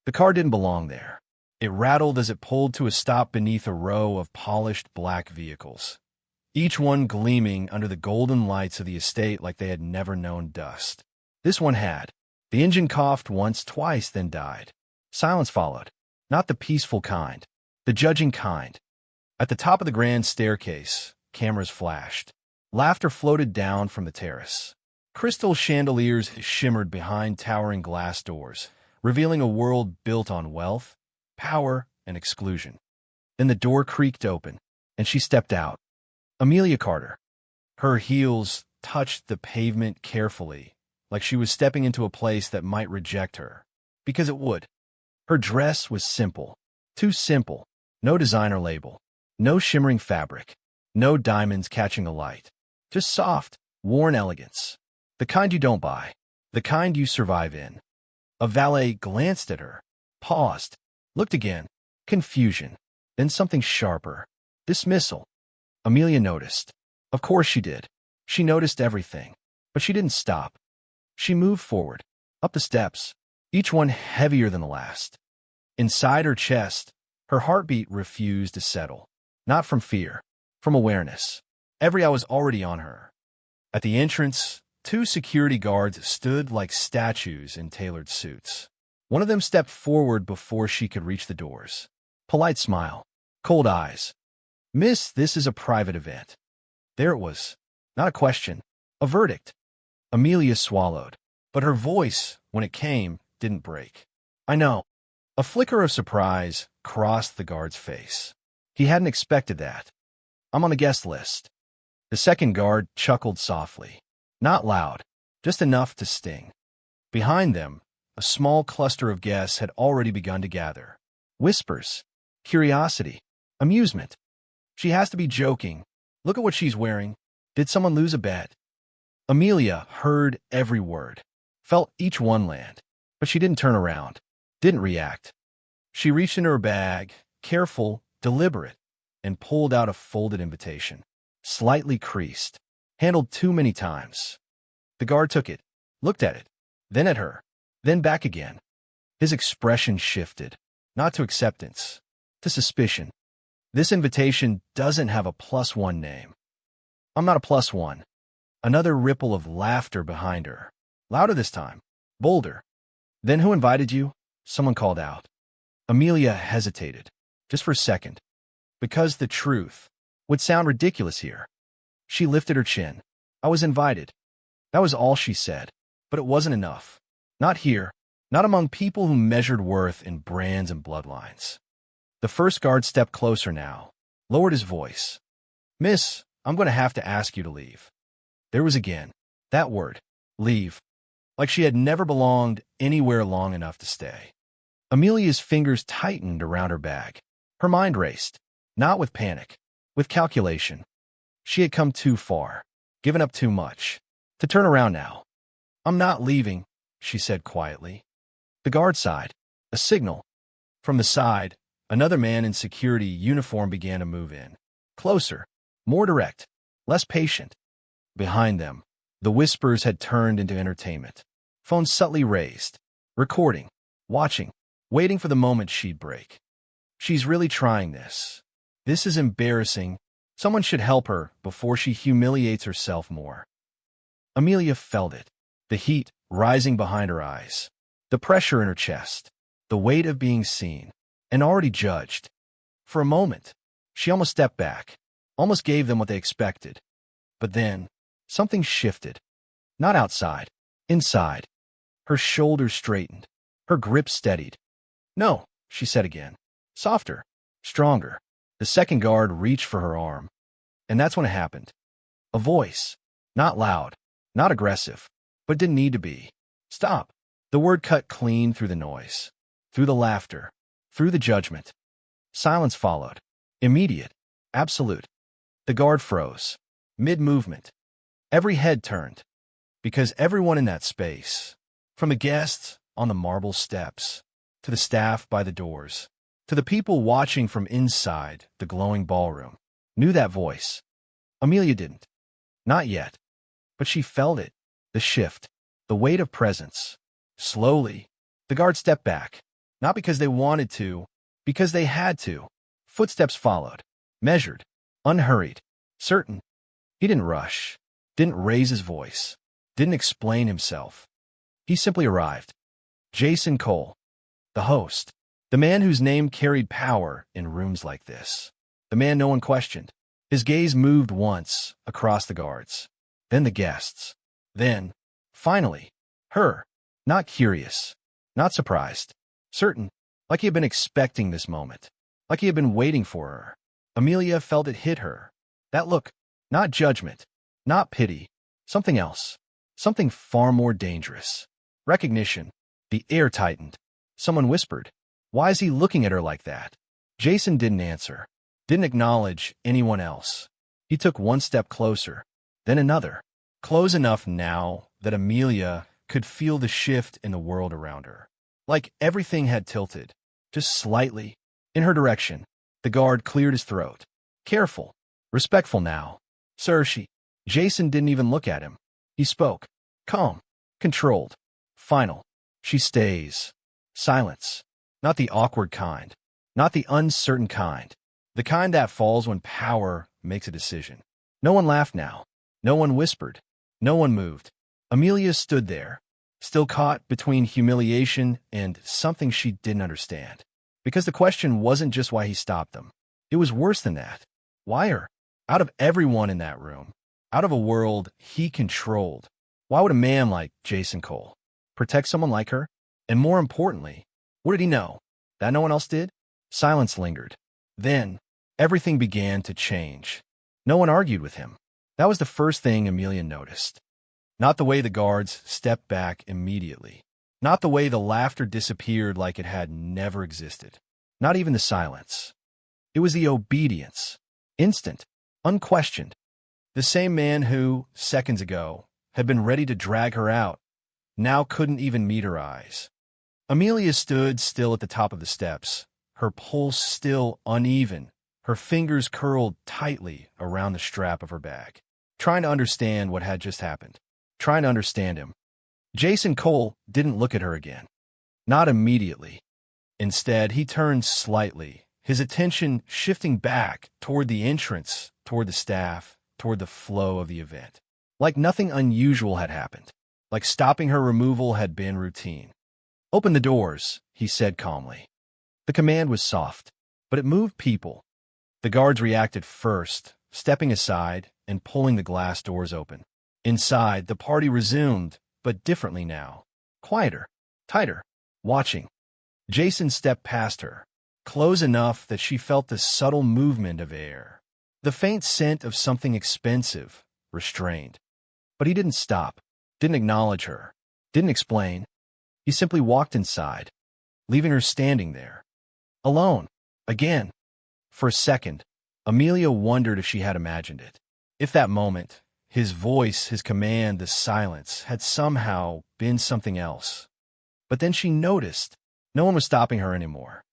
The car didn't belong there. It rattled as it pulled to a stop beneath a row of polished black vehicles, each one gleaming under the golden lights of the estate like they had never known dust. This one had. The engine coughed once, twice, then died. Silence followed. Not the peaceful kind, the judging kind. At the top of the grand staircase, cameras flashed. Laughter floated down from the terrace. Crystal chandeliers shimmered behind towering glass doors, revealing a world built on wealth, power, and exclusion. Then the door creaked open, and she stepped out. Amelia Carter. Her heels touched the pavement carefully, like she was stepping into a place that might reject her. Because it would. Her dress was simple. Too simple. No designer label. No shimmering fabric. No diamonds catching a light. Just soft, worn elegance. The kind you don't buy. The kind you survive in. A valet glanced at her, paused, looked again. Confusion. Then something sharper. Dismissal. Amelia noticed. Of course she did. She noticed everything. But she didn't stop. She moved forward, up the steps, each one heavier than the last. Inside her chest, her heartbeat refused to settle. Not from fear, from awareness. Every eye was already on her. At the entrance, two security guards stood like statues in tailored suits. One of them stepped forward before she could reach the doors. Polite smile, cold eyes. "Miss, this is a private event." There it was. Not a question, a verdict. Amelia swallowed, but her voice, when it came, didn't break. "I know." A flicker of surprise crossed the guard's face. He hadn't expected that. "I'm on the guest list." The second guard chuckled softly. Not loud, just enough to sting. Behind them, a small cluster of guests had already begun to gather. Whispers, curiosity, amusement. "She has to be joking. Look at what she's wearing. Did someone lose a bet?" Amelia heard every word, felt each one land, but she didn't turn around, didn't react. She reached into her bag, careful, deliberate, and pulled out a folded invitation, slightly creased, handled too many times. The guard took it, looked at it, then at her, then back again. His expression shifted, not to acceptance, to suspicion. This invitation doesn't have a +1 name. "I'm not a +1. Another ripple of laughter behind her. Louder this time. Bolder. "Then who invited you?" Someone called out. Amelia hesitated, just for a second, because the truth would sound ridiculous here. She lifted her chin. "I was invited." That was all she said, but it wasn't enough. Not here, not among people who measured worth in brands and bloodlines. The first guard stepped closer now, lowered his voice. "Miss, I'm going to have to ask you to leave." There was again that word, leave, like she had never belonged anywhere long enough to stay. Amelia's fingers tightened around her bag. Her mind raced, not with panic, with calculation. She had come too far, given up too much, to turn around now. "I'm not leaving," she said quietly. The guard sighed, a signal. From the side, another man in security uniform began to move in. Closer, more direct, less patient. Behind them, the whispers had turned into entertainment. Phones subtly raised, recording, watching, waiting for the moment she'd break. "She's really trying this. This is embarrassing. Someone should help her before she humiliates herself more." Amelia felt it, the heat rising behind her eyes, the pressure in her chest, the weight of being seen, and already judged. For a moment, she almost stepped back, almost gave them what they expected. But then, something shifted. Not outside, inside. Her shoulders straightened, her grip steadied. "No," she said again, softer, stronger. The second guard reached for her arm. And that's when it happened. A voice, not loud, not aggressive, but didn't need to be. "Stop." The word cut clean through the noise, through the laughter, through the judgment. Silence followed, immediate, absolute. The guard froze, mid-movement. Every head turned, because everyone in that space, from the guests on the marble steps, to the staff by the doors, to the people watching from inside the glowing ballroom, knew that voice. Amelia didn't. Not yet. But she felt it, the shift, the weight of presence. Slowly, the guard stepped back, Not because they wanted to, because they had to. Footsteps followed, measured, unhurried, certain. He didn't rush, didn't raise his voice, didn't explain himself. He simply arrived. Jason Cole, the host, the man whose name carried power in rooms like this, the man no one questioned. His gaze moved once across the guards, then the guests, then, finally, her, not curious, not surprised, certain, like he had been expecting this moment, like he had been waiting for her. Amelia felt it hit her. That look, not judgment, not pity, something else, something far more dangerous. Recognition. The air tightened. Someone whispered, "Why is he looking at her like that?" Jason didn't answer, didn't acknowledge anyone else. He took one step closer, then another, close enough now that Amelia could feel the shift in the world around her. Like everything had tilted, just slightly, in her direction. The guard cleared his throat. Careful, respectful now. "Sir, she..." Jason didn't even look at him. He spoke. Calm, controlled, final. "She stays." Silence. Not the awkward kind. Not the uncertain kind. The kind that falls when power makes a decision. No one laughed now. No one whispered. No one moved. Amelia stood there, still caught between humiliation and something she didn't understand. Because the question wasn't just why he stopped them. It was worse than that. Why her? Out of everyone in that room, out of a world he controlled, why would a man like Jason Cole protect someone like her? And more importantly, what did he know that no one else did? Silence lingered. Then, everything began to change. No one argued with him. That was the first thing Amelia noticed. Not the way the guards stepped back immediately. Not the way the laughter disappeared like it had never existed. Not even the silence. It was the obedience. Instant. Unquestioned. The same man who, seconds ago, had been ready to drag her out, now couldn't even meet her eyes. Amelia stood still at the top of the steps, her pulse still uneven, her fingers curled tightly around the strap of her bag, trying to understand what had just happened, trying to understand him. Jason Cole didn't look at her again. Not immediately. Instead, he turned slightly, his attention shifting back toward the entrance, toward the staff, toward the flow of the event. Like nothing unusual had happened. Like stopping her removal had been routine. "Open the doors," he said calmly. The command was soft, but it moved people. The guards reacted first, stepping aside and pulling the glass doors open. Inside, the party resumed, but differently now. Quieter, tighter, watching. Jason stepped past her, close enough that she felt the subtle movement of air, the faint scent of something expensive, restrained. But he didn't stop, didn't acknowledge her, didn't explain. He simply walked inside, leaving her standing there, alone, again. For a second, Amelia wondered if she had imagined it. If that moment, his voice, his command, the silence, had somehow been something else. But then she noticed no one was stopping her anymore.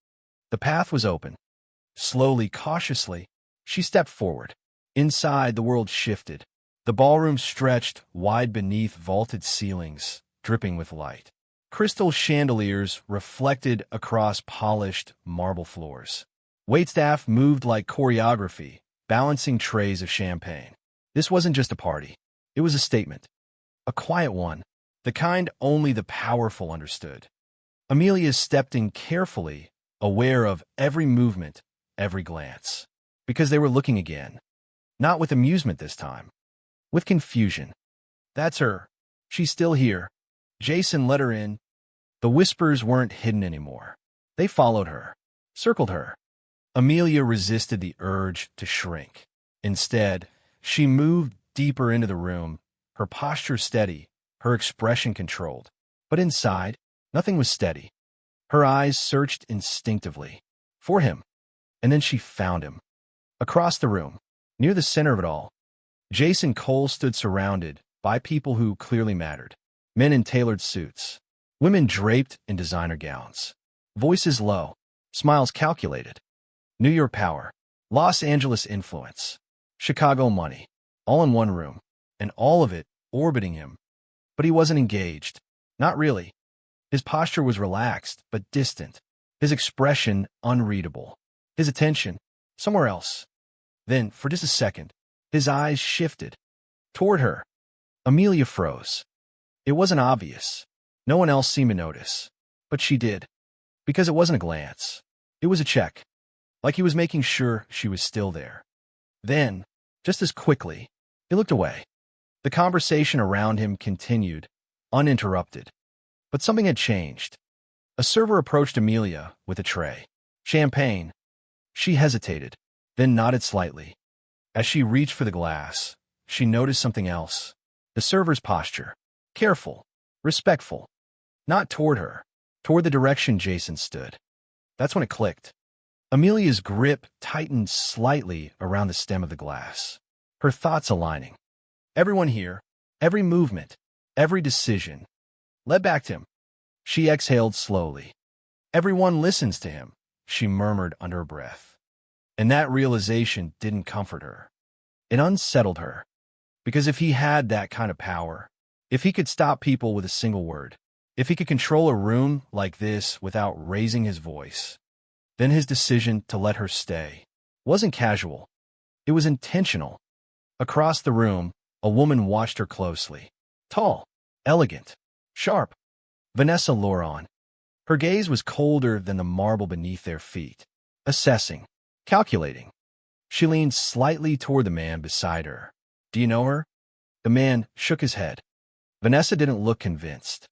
The path was open. Slowly, cautiously, she stepped forward. Inside, the world shifted. The ballroom stretched wide beneath vaulted ceilings, dripping with light. Crystal chandeliers reflected across polished marble floors. Waitstaff moved like choreography, balancing trays of champagne. This wasn't just a party. It was a statement. A quiet one, the kind only the powerful understood. Amelia stepped in carefully, aware of every movement, every glance. Because they were looking again. Not with amusement this time. With confusion. "That's her. She's still here." Jason let her in. The whispers weren't hidden anymore. They followed her, circled her. Amelia resisted the urge to shrink. Instead, she moved deeper into the room, her posture steady, her expression controlled. But inside, nothing was steady. Her eyes searched instinctively. For him. And then she found him. Across the room, near the center of it all, Jason Cole stood surrounded by people who clearly mattered. Men in tailored suits. Women draped in designer gowns. Voices low. Smiles calculated. New York power. Los Angeles influence. Chicago money. All in one room. And all of it orbiting him. But he wasn't engaged. Not really. His posture was relaxed, but distant. his expression unreadable, his attention somewhere else. Then, for just a second, his eyes shifted toward her. Amelia froze. It wasn't obvious. No one else seemed to notice. But she did. Because it wasn't a glance. It was a check. Like he was making sure she was still there. Then, just as quickly, he looked away. The conversation around him continued, uninterrupted. But something had changed. A server approached Amelia with a tray. Champagne. She hesitated, then nodded slightly. As she reached for the glass, she noticed something else. The server's posture. Careful, respectful. Not toward her, toward the direction Jason stood. That's when it clicked. Amelia's grip tightened slightly around the stem of the glass. Her thoughts aligning. Everyone here, every movement, every decision, led back to him. She exhaled slowly. Everyone listens to him, she murmured under her breath. And that realization didn't comfort her. It unsettled her. Because if he had that kind of power, if he could stop people with a single word, if he could control a room like this without raising his voice, then his decision to let her stay wasn't casual. It was intentional. Across the room, a woman watched her closely. Tall, elegant, sharp. Vanessa Loron. Her gaze was colder than the marble beneath their feet. Assessing. Calculating. She leaned slightly toward the man beside her. Do you know her? The man shook his head. Vanessa didn't look convinced.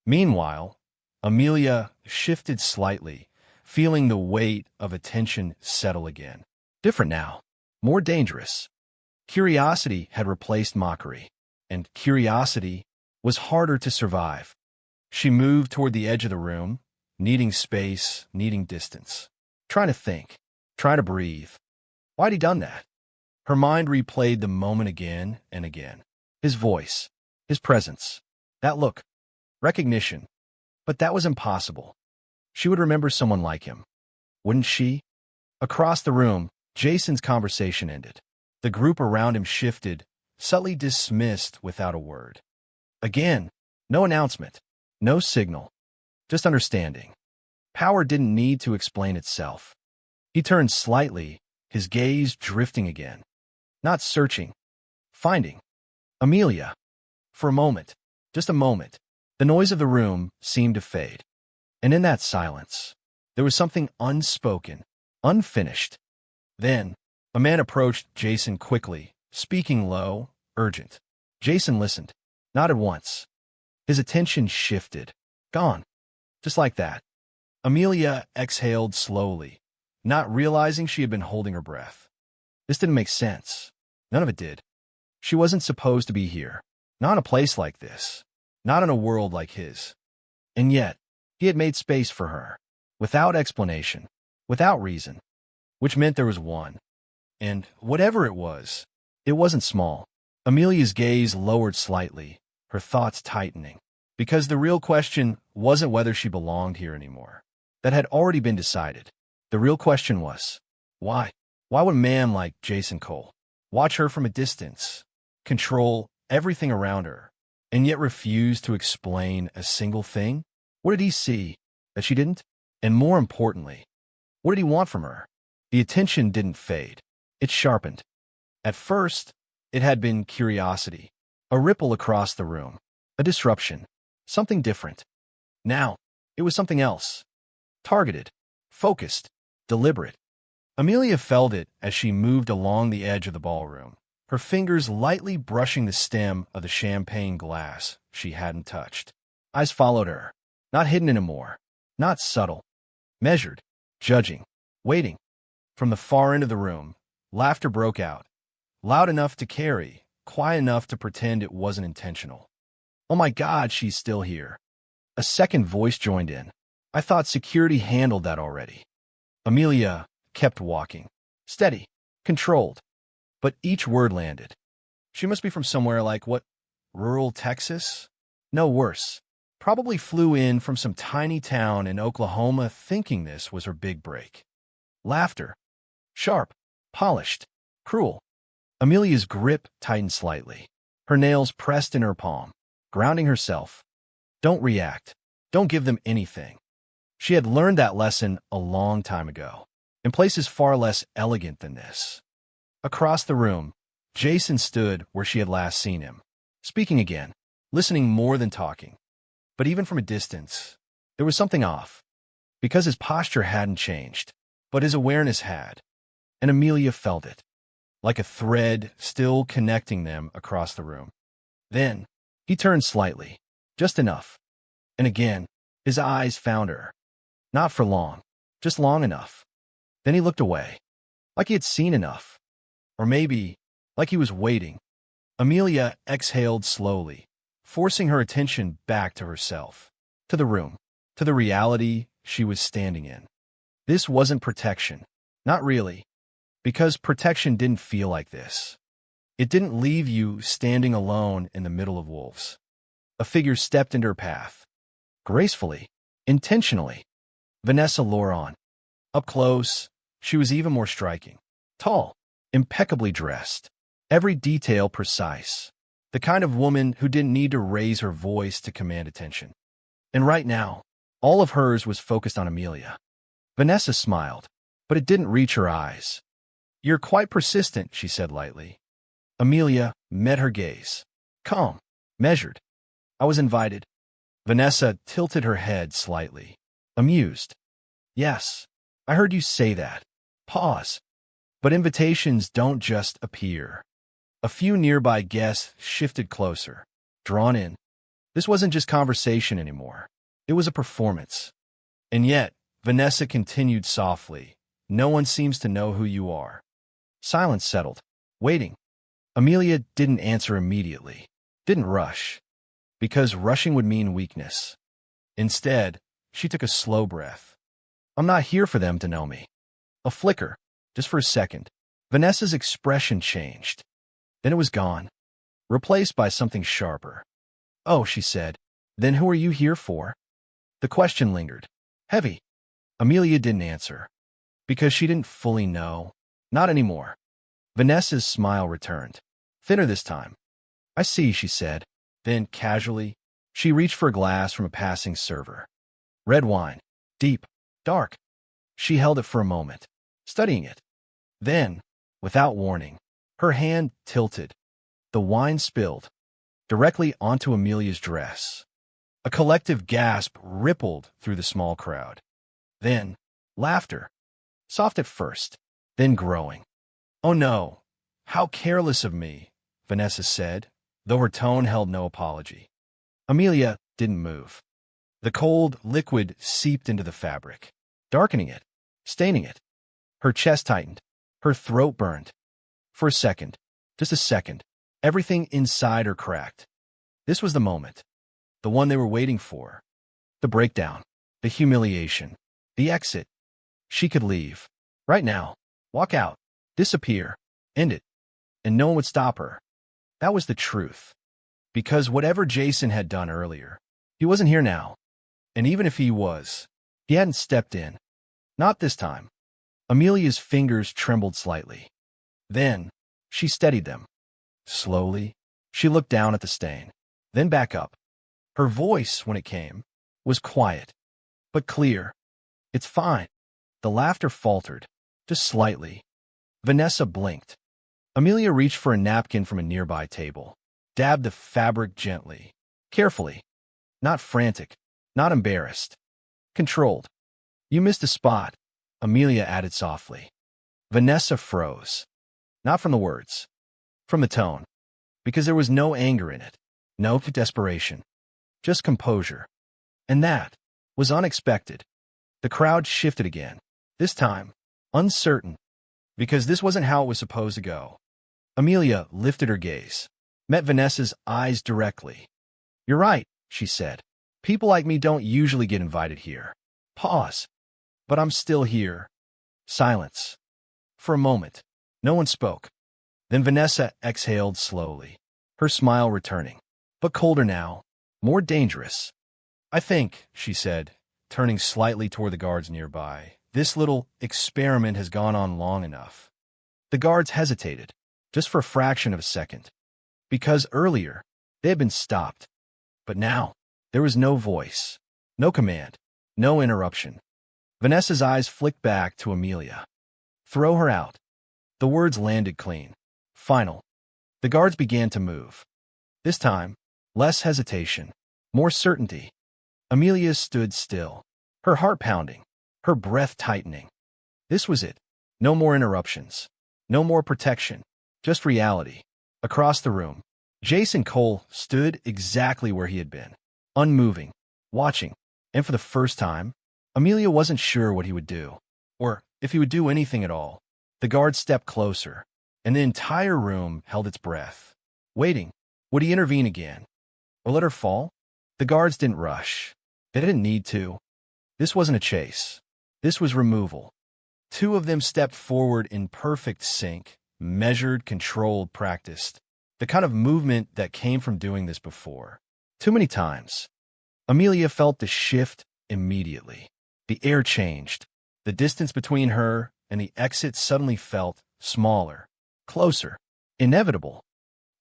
Meanwhile, Amelia shifted slightly, feeling the weight of attention settle again. Different now. More dangerous. Curiosity had replaced mockery, and curiosity was harder to survive. She moved toward the edge of the room, needing space, needing distance. Trying to think, trying to breathe. Why'd he done that? Her mind replayed the moment again and again. His voice, his presence, that look, recognition. But that was impossible. She would remember someone like him. Wouldn't she? Across the room, Jason's conversation ended. The group around him shifted, subtly dismissed without a word. Again, no announcement, no signal, just understanding. Power didn't need to explain itself. He turned slightly, his gaze drifting again. Not searching, finding. Amelia. For a moment, just a moment, the noise of the room seemed to fade. And in that silence, there was something unspoken, unfinished. Then, a man approached Jason quickly, speaking low, urgent. Jason listened, not at once. His attention shifted. Gone. Just like that. Amelia exhaled slowly, not realizing she had been holding her breath. This didn't make sense. None of it did. She wasn't supposed to be here. Not in a place like this. Not in a world like his. And yet, he had made space for her. Without explanation. Without reason. Which meant there was one. And whatever it wasn't small. Amelia's gaze lowered slightly, her thoughts tightening. Because the real question wasn't whether she belonged here anymore. That had already been decided. The real question was, why? Why would a man like Jason Cole watch her from a distance, control everything around her, and yet refuse to explain a single thing? What did he see that she didn't? And more importantly, what did he want from her? The attention didn't fade. It sharpened. At first, it had been curiosity, a ripple across the room, a disruption, something different. Now, it was something else. Targeted, focused, deliberate. Amelia felt it as she moved along the edge of the ballroom, her fingers lightly brushing the stem of the champagne glass she hadn't touched. Eyes followed her, not hidden anymore, not subtle, measured, judging, waiting. From the far end of the room, laughter broke out, loud enough to carry, quiet enough to pretend it wasn't intentional. Oh my God, she's still here. A second voice joined in. I thought security handled that already. Amelia kept walking, steady, controlled. But each word landed. She must be from somewhere like, what, rural Texas? No, worse. Probably flew in from some tiny town in Oklahoma thinking this was her big break. Laughter. Sharp, polished, cruel. Amelia's grip tightened slightly. Her nails pressed in her palm, grounding herself. Don't react. Don't give them anything. She had learned that lesson a long time ago, in places far less elegant than this. Across the room, Jason stood where she had last seen him, speaking again, listening more than talking. But even from a distance, there was something off, because his posture hadn't changed, but his awareness had, and Amelia felt it, like a thread still connecting them across the room. Then, he turned slightly, just enough, and again, his eyes found her. Not for long, just long enough. Then he looked away, like he had seen enough. Or maybe, like he was waiting. Amelia exhaled slowly, forcing her attention back to herself, to the room, to the reality she was standing in. This wasn't protection. Not really. Because protection didn't feel like this. It didn't leave you standing alone in the middle of wolves. A figure stepped into her path. Gracefully, intentionally. Vanessa Loron. Up close, she was even more striking. Tall, impeccably dressed. Every detail precise. The kind of woman who didn't need to raise her voice to command attention. And right now, all of hers was focused on Amelia. Vanessa smiled, but it didn't reach her eyes. "You're quite persistent," she said lightly. Amelia met her gaze. Calm, measured. "I was invited." Vanessa tilted her head slightly, amused. "Yes, I heard you say that." Pause. But invitations don't just appear. A few nearby guests shifted closer, drawn in. This wasn't just conversation anymore. It was a performance. And yet, Vanessa continued softly. "No one seems to know who you are." Silence settled, waiting. Amelia didn't answer immediately, didn't rush, because rushing would mean weakness. Instead, she took a slow breath. "I'm not here for them to know me." A flicker, just for a second. Vanessa's expression changed. Then it was gone, replaced by something sharper. "Oh," she said, "then who are you here for?" The question lingered, heavy. Amelia didn't answer, because she didn't fully know. Not anymore. Vanessa's smile returned, thinner this time. "I see," she said. Then, casually, she reached for a glass from a passing server. Red wine, deep, dark. She held it for a moment, studying it. Then, without warning, her hand tilted. The wine spilled, directly onto Amelia's dress. A collective gasp rippled through the small crowd. Then, laughter. Soft at first, then growing. "Oh no, how careless of me," Vanessa said, though her tone held no apology. Amelia didn't move. The cold liquid seeped into the fabric, darkening it, staining it. Her chest tightened, her throat burned. For a second, just a second, everything inside her cracked. This was the moment, the one they were waiting for. The breakdown, the humiliation, the exit. She could leave, right now, walk out, disappear, end it, and no one would stop her. That was the truth. Because whatever Jason had done earlier, he wasn't here now. And even if he was, he hadn't stepped in. Not this time. Amelia's fingers trembled slightly. Then, she steadied them. Slowly, she looked down at the stain, then back up. Her voice, when it came, was quiet, but clear. "It's fine." The laughter faltered, just slightly. Vanessa blinked. Amelia reached for a napkin from a nearby table, dabbed the fabric gently, carefully. Not frantic, not embarrassed. Controlled. "You missed a spot," Amelia added softly. Vanessa froze. Not from the words, from the tone, because there was no anger in it, no desperation, just composure. And that was unexpected. The crowd shifted again, this time, uncertain, because this wasn't how it was supposed to go. Amelia lifted her gaze, met Vanessa's eyes directly. "You're right," she said. "People like me don't usually get invited here." Pause. "But I'm still here." Silence. For a moment, no one spoke. Then Vanessa exhaled slowly, her smile returning, but colder now, more dangerous. "I think," she said, turning slightly toward the guards nearby, "this little experiment has gone on long enough." The guards hesitated, just for a fraction of a second. Because earlier, they had been stopped. But now, there was no voice, no command, No interruption. Vanessa's eyes flicked back to Amelia. Throw her out. The words landed clean. Final. The guards began to move. This time, less hesitation, more certainty. Amelia stood still, her heart pounding, her breath tightening. This was it. No more interruptions. No more protection. Just reality. Across the room, Jason Cole stood exactly where he had been, unmoving, watching, and for the first time, Amelia wasn't sure what he would do, or if he would do anything at all. The guard stepped closer, and the entire room held its breath, waiting. Would he intervene again? Or let her fall? The guards didn't rush. They didn't need to. This wasn't a chase. This was removal. Two of them stepped forward in perfect sync, measured, controlled, practiced. The kind of movement that came from doing this before. Too many times. Amelia felt the shift immediately. The air changed. The distance between her and the exit suddenly felt smaller, closer, inevitable.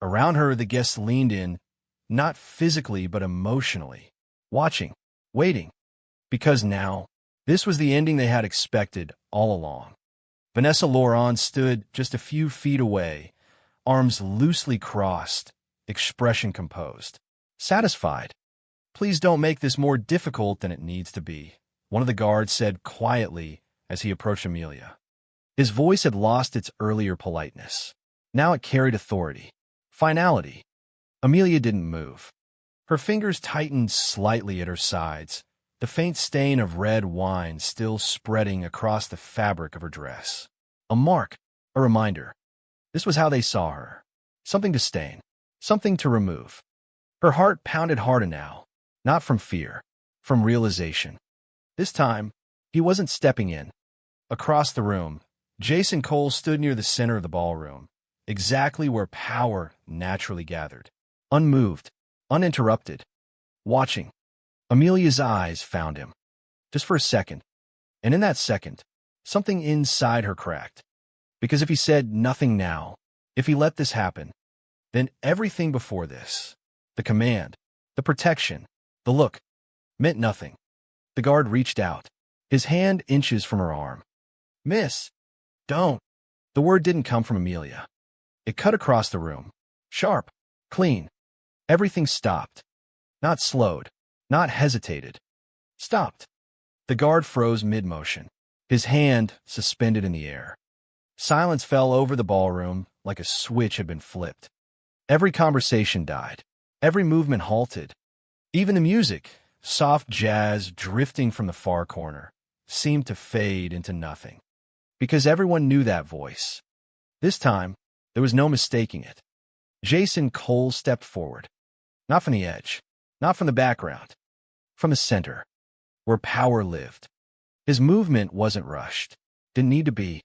Around her, the guests leaned in, not physically but emotionally, watching, waiting. Because now, this was the ending they had expected all along. Vanessa Laurent stood just a few feet away, arms loosely crossed, expression composed. Satisfied. Please don't make this more difficult than it needs to be, one of the guards said quietly as he approached Amelia. His voice had lost its earlier politeness. Now it carried authority. Finality. Amelia didn't move. Her fingers tightened slightly at her sides, the faint stain of red wine still spreading across the fabric of her dress. A mark, a reminder. This was how they saw her. Something to stain, something to remove. Her heart pounded harder now, not from fear, from realization. This time, he wasn't stepping in. Across the room, Jason Cole stood near the center of the ballroom, exactly where power naturally gathered. Unmoved, uninterrupted, watching. Amelia's eyes found him. Just for a second. And in that second, something inside her cracked. Because if he said nothing now, if he let this happen, then everything before this, the command, the protection, the look, meant nothing. The guard reached out, his hand inches from her arm. Miss, don't. The word didn't come from Amelia. It cut across the room. Sharp, clean. Everything stopped. Not slowed, not hesitated. Stopped. The guard froze mid-motion, his hand suspended in the air. Silence fell over the ballroom like a switch had been flipped. Every conversation died. Every movement halted. Even the music, soft jazz drifting from the far corner, seemed to fade into nothing. Because everyone knew that voice. This time, there was no mistaking it. Jason Cole stepped forward. Not from the edge, not from the background, from the center, where power lived. His movement wasn't rushed, didn't need to be.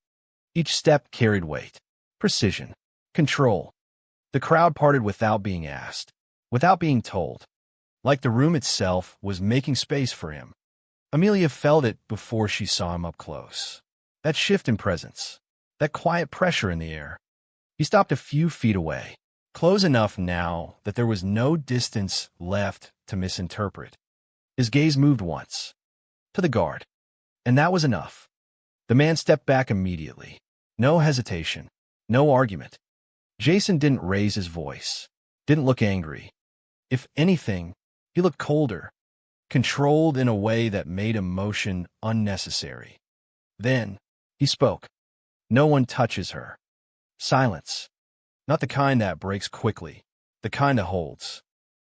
Each step carried weight, precision, control. The crowd parted without being asked, without being told, like the room itself was making space for him. Amelia felt it before she saw him up close. That shift in presence, that quiet pressure in the air. He stopped a few feet away, close enough now that there was no distance left to misinterpret. His gaze moved once, to the guard, and that was enough. The man stepped back immediately. No hesitation, no argument. Jason didn't raise his voice, didn't look angry. If anything, he looked colder, controlled in a way that made emotion unnecessary. Then, he spoke. No one touches her. Silence. Not the kind that breaks quickly, the kind that holds.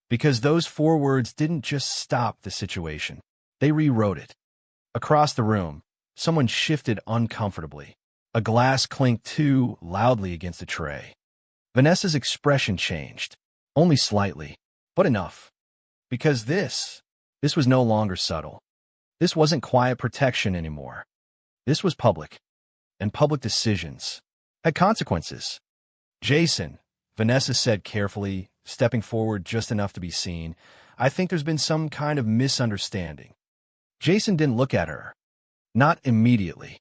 Because those 4 words didn't just stop the situation. They rewrote it. Across the room, someone shifted uncomfortably. A glass clinked too loudly against a tray. Vanessa's expression changed, only slightly, but enough. Because this was no longer subtle. This wasn't quiet protection anymore. This was public, and public decisions had consequences. Jason, Vanessa said carefully, stepping forward just enough to be seen, I think there's been some kind of misunderstanding. Jason didn't look at her. Not immediately.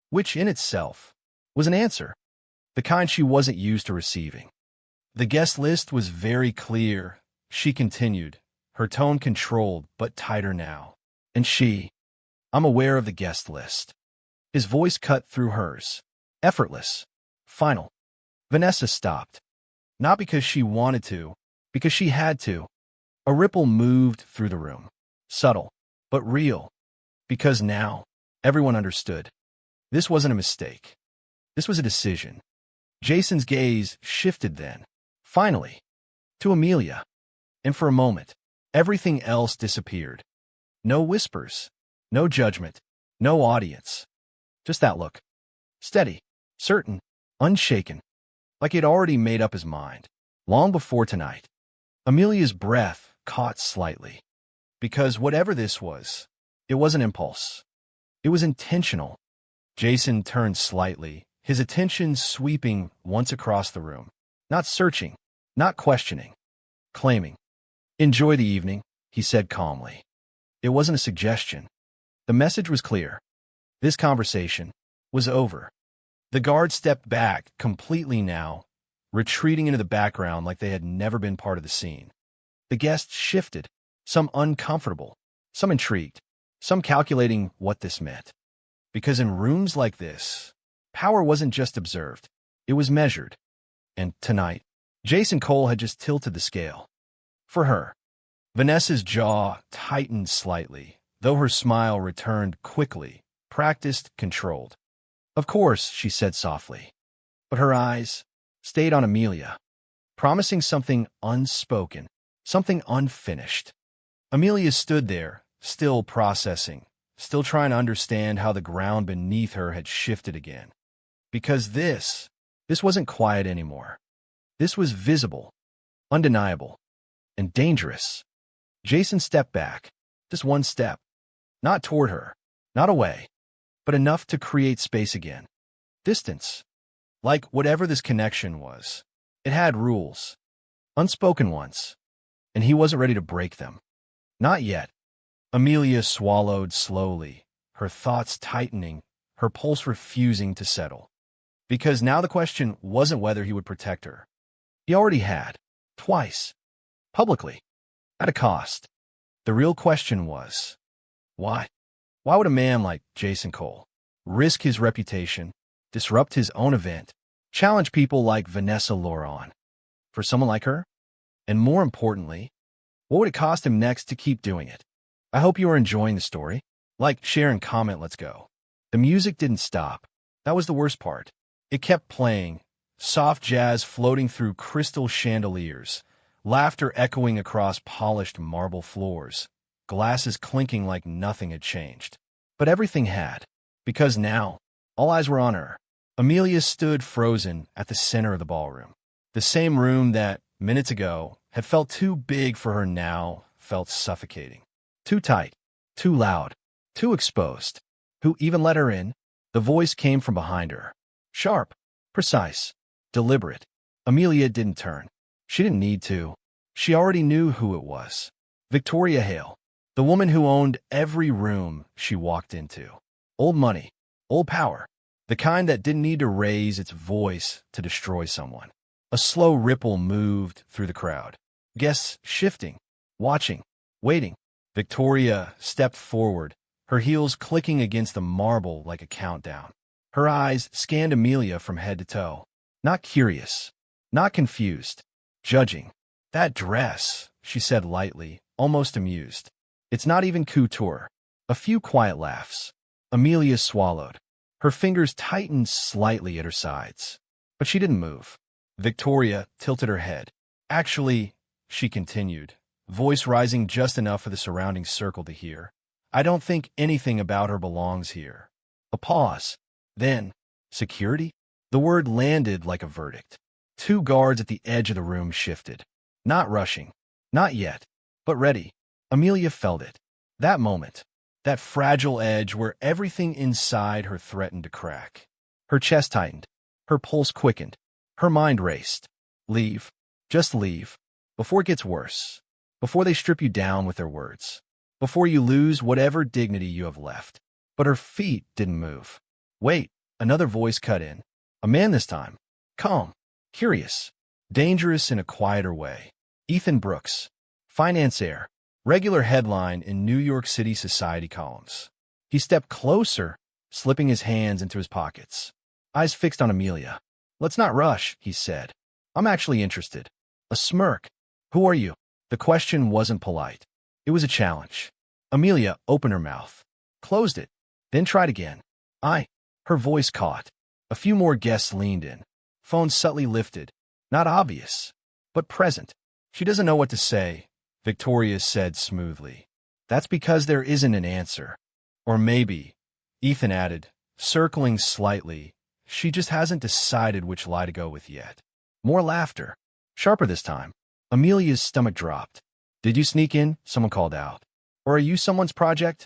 Which in itself was an answer. The kind she wasn't used to receiving. The guest list was very clear, she continued, her tone controlled but tighter now. And she, I'm aware of the guest list. His voice cut through hers. Effortless. Final. Vanessa stopped. Not because she wanted to, because she had to. A ripple moved through the room. Subtle, but real. Because now, everyone understood. This wasn't a mistake. This was a decision. Jason's gaze shifted then, finally, to Amelia. And for a moment, everything else disappeared. No whispers, no judgment, no audience. Just that look. Steady, certain, unshaken, like he'd already made up his mind, long before tonight. Amelia's breath caught slightly. Because whatever this was, it wasn't impulse. It was intentional. Jason turned slightly, his attention sweeping once across the room. Not searching, not questioning, claiming. Enjoy the evening, he said calmly. It wasn't a suggestion. The message was clear. This conversation was over. The guards stepped back completely now, retreating into the background like they had never been part of the scene. The guests shifted, some uncomfortable, some intrigued, some calculating what this meant. Because in rooms like this, power wasn't just observed, it was measured. And tonight, Jason Cole had just tilted the scale. For her, Vanessa's jaw tightened slightly, though her smile returned quickly, practiced, controlled. Of course, she said softly. But her eyes stayed on Amelia, promising something unspoken, something unfinished. Amelia stood there, still processing, still trying to understand how the ground beneath her had shifted again. Because this wasn't quiet anymore. This was visible, undeniable, and dangerous. Jason stepped back, just one step. Not toward her, not away, but enough to create space again. Distance. Like whatever this connection was, it had rules, unspoken ones, and he wasn't ready to break them. Not yet. Amelia swallowed slowly, her thoughts tightening, her pulse refusing to settle. Because now the question wasn't whether he would protect her. He already had. Twice. Publicly. At a cost. The real question was, why? Why would a man like Jason Cole risk his reputation, disrupt his own event, challenge people like Vanessa Loron? For someone like her? And more importantly, what would it cost him next to keep doing it? I hope you are enjoying the story. Like, share, and comment. Let's go. The music didn't stop. That was the worst part. It kept playing, soft jazz floating through crystal chandeliers, laughter echoing across polished marble floors, glasses clinking like nothing had changed. But everything had, because now, all eyes were on her. Amelia stood frozen at the center of the ballroom. The same room that, minutes ago, had felt too big for her now felt suffocating. Too tight, too loud, too exposed. Who even let her in? The voice came from behind her. Sharp, precise, deliberate. Amelia didn't turn. She didn't need to. She already knew who it was. Victoria Hale, the woman who owned every room she walked into. Old money, old power, the kind that didn't need to raise its voice to destroy someone. A slow ripple moved through the crowd. Guests shifting, watching, waiting. Victoria stepped forward, her heels clicking against the marble like a countdown. Her eyes scanned Amelia from head to toe. Not curious, not confused, judging. That dress, she said lightly, almost amused. It's not even couture. A few quiet laughs. Amelia swallowed. Her fingers tightened slightly at her sides. But she didn't move. Victoria tilted her head. Actually, she continued, voice rising just enough for the surrounding circle to hear, I don't think anything about her belongs here. A pause. Then, security? The word landed like a verdict. Two guards at the edge of the room shifted. Not rushing. Not yet. But ready. Amelia felt it. That moment. That fragile edge where everything inside her threatened to crack. Her chest tightened. Her pulse quickened. Her mind raced. Leave. Just leave. Before it gets worse. Before they strip you down with their words. Before you lose whatever dignity you have left. But her feet didn't move. Wait, another voice cut in. A man this time. Calm. Curious. Dangerous in a quieter way. Ethan Brooks. Finance heir. Regular headline in New York City society columns. He stepped closer, slipping his hands into his pockets. Eyes fixed on Amelia. "Let's not rush," he said. "I'm actually interested." A smirk. "Who are you?" The question wasn't polite. It was a challenge. Amelia opened her mouth, closed it, then tried again. "I." Her voice caught. A few more guests leaned in. Phone subtly lifted. Not obvious, but present. "She doesn't know what to say," Victoria said smoothly. "That's because there isn't an answer." "Or maybe," Ethan added, circling slightly, "she just hasn't decided which lie to go with yet." More laughter. Sharper this time. Amelia's stomach dropped. "Did you sneak in?" someone called out. "Or are you someone's project?"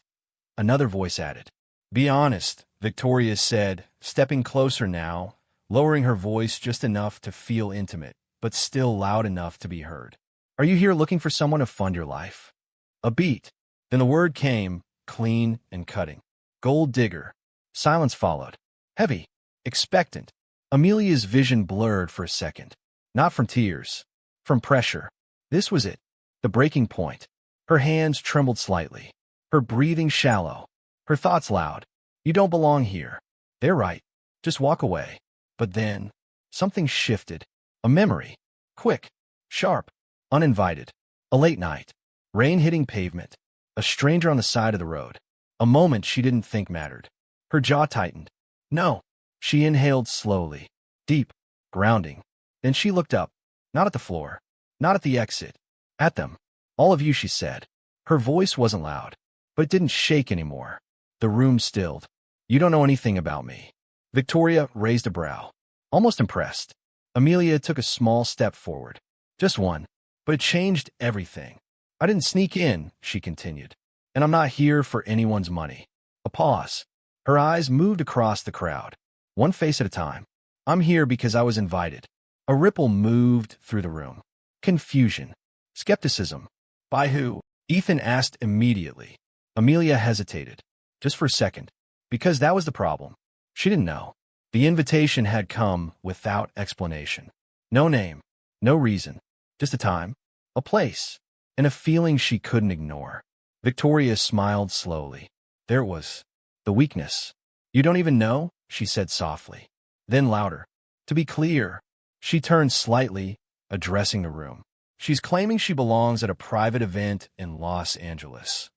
Another voice added. "Be honest," Victoria said, stepping closer now, lowering her voice just enough to feel intimate, but still loud enough to be heard. "Are you here looking for someone to fund your life?" A beat. Then the word came, clean and cutting. "Gold digger." Silence followed. Heavy. Expectant. Amelia's vision blurred for a second. Not from tears. From pressure. This was it. The breaking point. Her hands trembled slightly. Her breathing shallow. Her thoughts loud. "You don't belong here." "They're right. Just walk away." But then, something shifted. A memory. Quick. Sharp. Uninvited. A late night. Rain hitting pavement. A stranger on the side of the road. A moment she didn't think mattered. Her jaw tightened. "No." She inhaled slowly. Deep. Grounding. Then she looked up. Not at the floor. Not at the exit. At them. "All of you," she said. Her voice wasn't loud, but it didn't shake anymore. The room stilled. "You don't know anything about me." Victoria raised a brow. Almost impressed. Amelia took a small step forward. Just one. But it changed everything. "I didn't sneak in," she continued. "And I'm not here for anyone's money." A pause. Her eyes moved across the crowd. One face at a time. "I'm here because I was invited." A ripple moved through the room. Confusion. Skepticism. "By who?" Ethan asked immediately. Amelia hesitated. Just for a second. Because that was the problem. She didn't know. The invitation had come without explanation. No name. No reason. Just a time. A place. And a feeling she couldn't ignore. Victoria smiled slowly. There it was. The weakness. "You don't even know?" she said softly. Then louder. "To be clear." She turned slightly, addressing the room. "She's claiming she belongs at a private event in Los Angeles,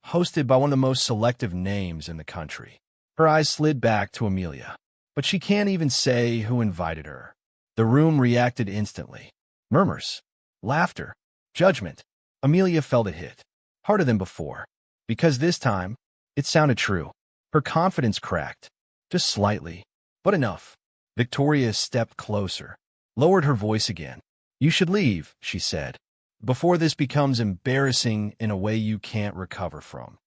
hosted by one of the most selective names in the country." Her eyes slid back to Amelia. "But she can't even say who invited her." The room reacted instantly. Murmurs. Laughter. Judgment. Amelia felt it hit. Harder than before. Because this time, it sounded true. Her confidence cracked. Just slightly. But enough. Victoria stepped closer. Lowered her voice again. "You should leave," she said, "before this becomes embarrassing in a way you can't recover from."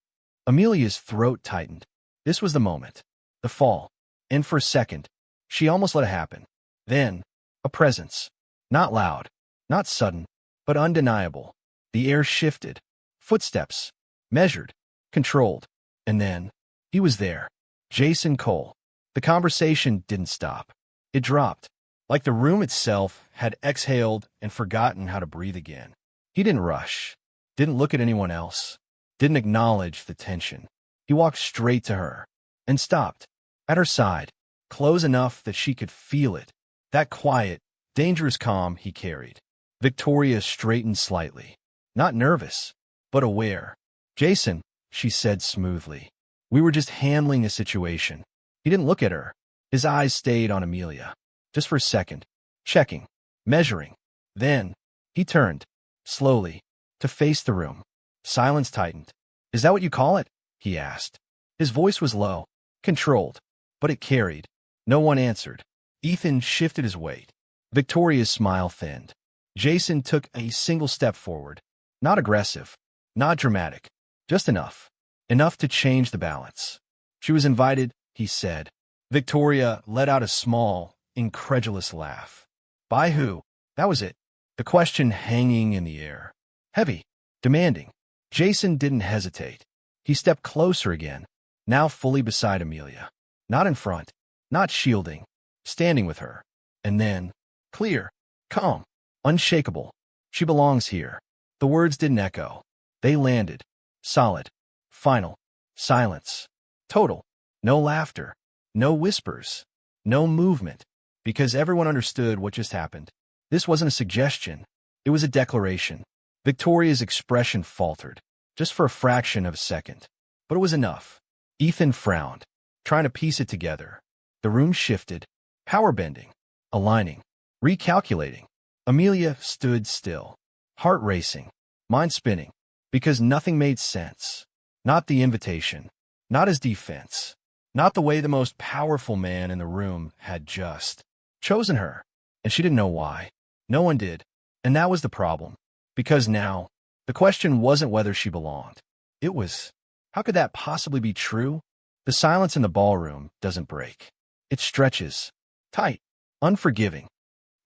Amelia's throat tightened. This was the moment. The fall. And for a second, she almost let it happen. Then, a presence. Not loud. Not sudden. But undeniable. The air shifted. Footsteps. Measured. Controlled. And then, he was there. Jason Cole. The conversation didn't stop. It dropped. Like the room itself had exhaled and forgotten how to breathe again. He didn't rush. Didn't look at anyone else. Didn't acknowledge the tension. He walked straight to her. And stopped. At her side. Close enough that she could feel it. That quiet, dangerous calm he carried. Victoria straightened slightly. Not nervous, but aware. "Jason," she said smoothly. "We were just handling a situation." He didn't look at her. His eyes stayed on Amelia. Just for a second. Checking. Measuring. Then, he turned. Slowly. To face the room. Silence tightened. "Is that what you call it?" he asked. His voice was low. Controlled. But it carried. No one answered. Ethan shifted his weight. Victoria's smile thinned. Jason took a single step forward. Not aggressive. Not dramatic. Just enough. Enough to change the balance. "She was invited," he said. Victoria let out a small, incredulous laugh. "By who?" That was it. The question hanging in the air. Heavy. Demanding. Jason didn't hesitate. He stepped closer again, now fully beside Amelia. Not in front. Not shielding. Standing with her. And then, clear. Calm. Unshakable. "She belongs here." The words didn't echo. They landed. Solid. Final. Silence. Total. No laughter. No whispers. No movement. Because everyone understood what just happened. This wasn't a suggestion. It was a declaration. Victoria's expression faltered, just for a fraction of a second. But it was enough. Ethan frowned, trying to piece it together. The room shifted, power bending, aligning, recalculating. Amelia stood still, heart racing, mind spinning, because nothing made sense. Not the invitation, not his defense, not the way the most powerful man in the room had just chosen her. And she didn't know why. No one did. And that was the problem. Because now, the question wasn't whether she belonged. It was, how could that possibly be true? The silence in the ballroom doesn't break. It stretches, tight, unforgiving.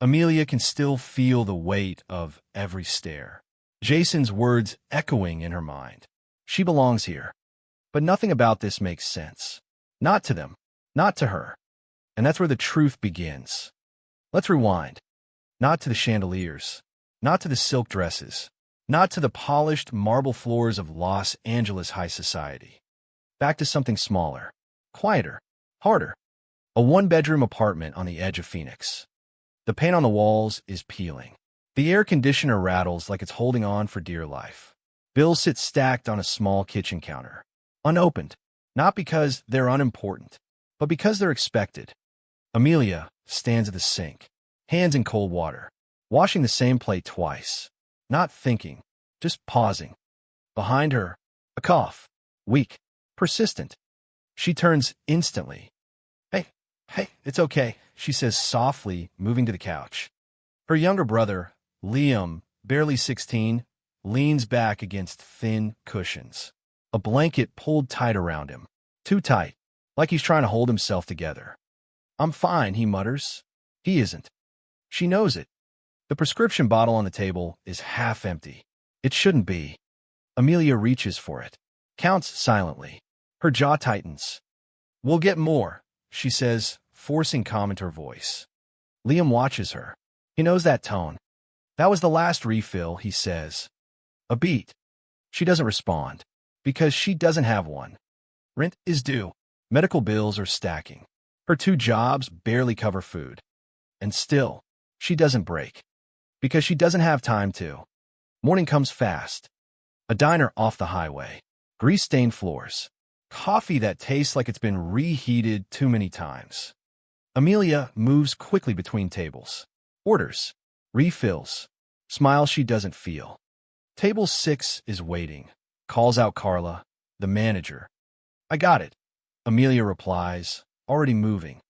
Amelia can still feel the weight of every stare. Jason's words echoing in her mind. She belongs here. But nothing about this makes sense. Not to them. Not to her. And that's where the truth begins. Let's rewind. Not to the chandeliers. Not to the silk dresses. Not to the polished marble floors of Los Angeles high society. Back to something smaller, quieter, harder. A one-bedroom apartment on the edge of Phoenix. The paint on the walls is peeling. The air conditioner rattles like it's holding on for dear life. Bills sit stacked on a small kitchen counter, unopened, not because they're unimportant, but because they're expected. Amelia stands at the sink, hands in cold water, washing the same plate twice, not thinking, just pausing. Behind her, a cough, weak, persistent. She turns instantly. Hey, it's okay, she says softly, moving to the couch. Her younger brother, Liam, barely 16, leans back against thin cushions. A blanket pulled tight around him. Too tight, like he's trying to hold himself together. I'm fine, he mutters. He isn't. She knows it. The prescription bottle on the table is half empty. It shouldn't be. Amelia reaches for it, counts silently. Her jaw tightens. We'll get more, she says, forcing calm into her voice. Liam watches her. He knows that tone. That was the last refill, he says. A beat. She doesn't respond, because she doesn't have one. Rent is due. Medical bills are stacking. Her 2 jobs barely cover food. And still, she doesn't break. Because she doesn't have time to. Morning comes fast. A diner off the highway. Grease-stained floors. Coffee that tastes like it's been reheated too many times. Amelia moves quickly between tables. Orders. Refills. Smiles she doesn't feel. Table 6 is waiting. Calls out Carla, the manager. I got it. Amelia replies, already moving.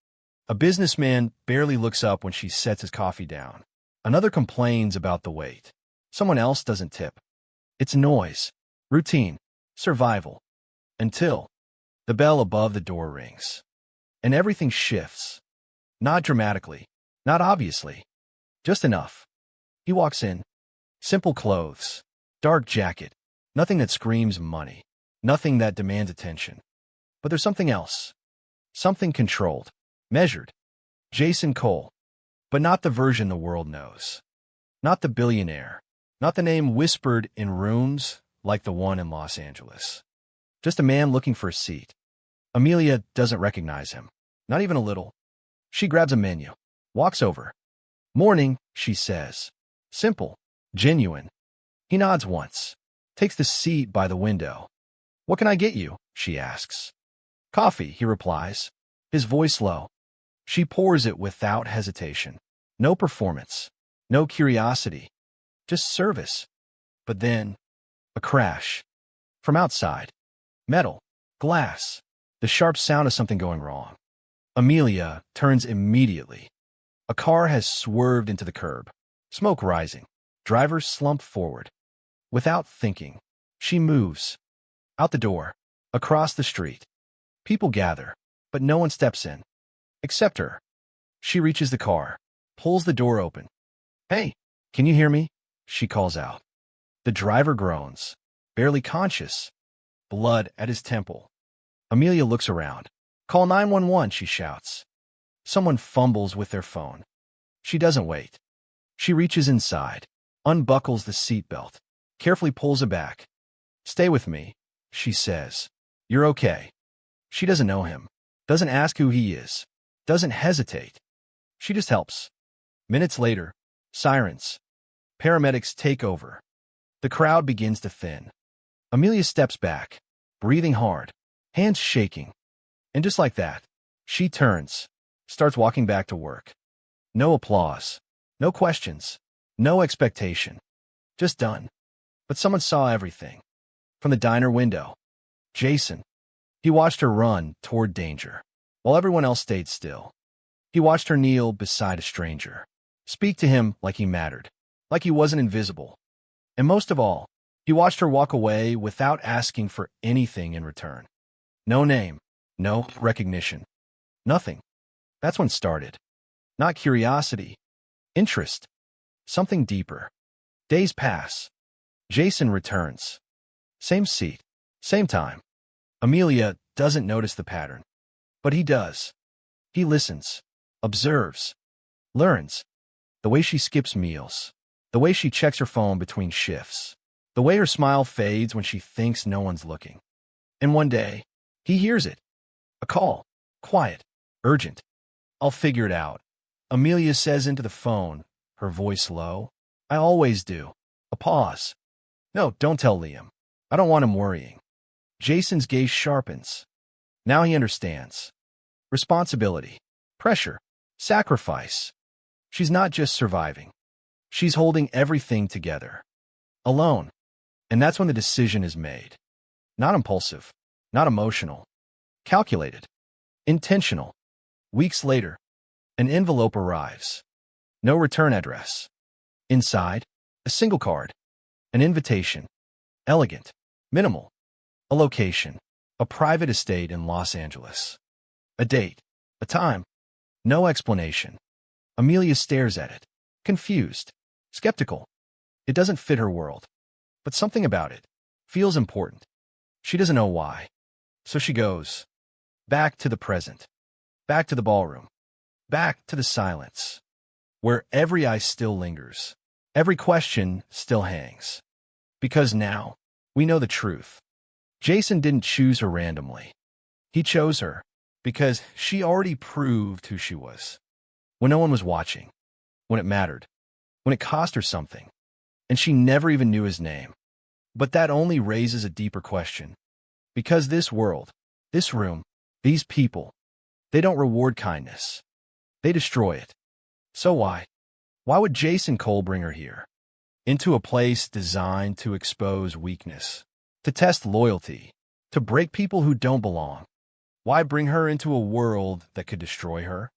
A businessman barely looks up when she sets his coffee down. Another complains about the wait. Someone else doesn't tip. It's noise. Routine. Survival. Until the bell above the door rings. And everything shifts. Not dramatically. Not obviously. Just enough. He walks in. Simple clothes. Dark jacket. Nothing that screams money. Nothing that demands attention. But there's something else. Something controlled. Measured. Jason Cole. But not the version the world knows. Not the billionaire. Not the name whispered in rooms like the one in Los Angeles. Just a man looking for a seat. Amelia doesn't recognize him. Not even a little. She grabs a menu. Walks over. Morning, she says. Simple. Genuine. He nods once. Takes the seat by the window. What can I get you? She asks. Coffee, he replies. His voice low. She pours it without hesitation. No performance. No curiosity. Just service. But then, a crash. From outside. Metal. Glass. The sharp sound of something going wrong. Amelia turns immediately. A car has swerved into the curb. Smoke rising. Driver slumped forward. Without thinking, she moves. Out the door. Across the street. People gather, but no one steps in. Except her. She reaches the car. Pulls the door open. Hey, can you hear me? She calls out. The driver groans. Barely conscious. Blood at his temple. Amelia looks around. Call 911, she shouts. Someone fumbles with their phone. She doesn't wait. She reaches inside, unbuckles the seatbelt, carefully pulls it back. Stay with me, she says. You're okay. She doesn't know him, doesn't ask who he is, doesn't hesitate. She just helps. Minutes later, sirens. Paramedics take over. The crowd begins to thin. Amelia steps back, breathing hard, hands shaking. And just like that, she turns, starts walking back to work. No applause, no questions, no expectation. Just done. But someone saw everything. From the diner window. Jason. He watched her run toward danger, while everyone else stayed still. He watched her kneel beside a stranger, speak to him like he mattered, like he wasn't invisible. And most of all, he watched her walk away without asking for anything in return. No name, no recognition, nothing. That's when it started. Not curiosity, interest, something deeper. Days pass. Jason returns. Same seat, same time. Amelia doesn't notice the pattern, but he does. He listens, observes, learns. The way she skips meals, the way she checks her phone between shifts, the way her smile fades when she thinks no one's looking. And one day, he hears it. A call, quiet, urgent. "I'll figure it out," Amelia says into the phone, her voice low. "I always do." A pause. "No, don't tell Liam. I don't want him worrying." Jason's gaze sharpens. Now he understands. Responsibility, pressure, sacrifice. She's not just surviving. She's holding everything together. Alone. And that's when the decision is made. Not impulsive, not emotional. Calculated. Intentional. Weeks later, an envelope arrives. No return address. Inside, a single card. An invitation. Elegant. Minimal. A location. A private estate in Los Angeles. A date. A time. No explanation. Amelia stares at it. Confused. Skeptical. It doesn't fit her world. But something about it feels important. She doesn't know why. So she goes. Back to the present. Back to the ballroom. Back to the silence. Where every eye still lingers. Every question still hangs. Because now, we know the truth. Jason didn't choose her randomly. He chose her because she already proved who she was. When no one was watching. When it mattered. When it cost her something. And she never even knew his name. But that only raises a deeper question. Because this world, this room, these people, they don't reward kindness. They destroy it. So why? Why would Jason Cole bring her here? Into a place designed to expose weakness, to test loyalty, to break people who don't belong. Why bring her into a world that could destroy her?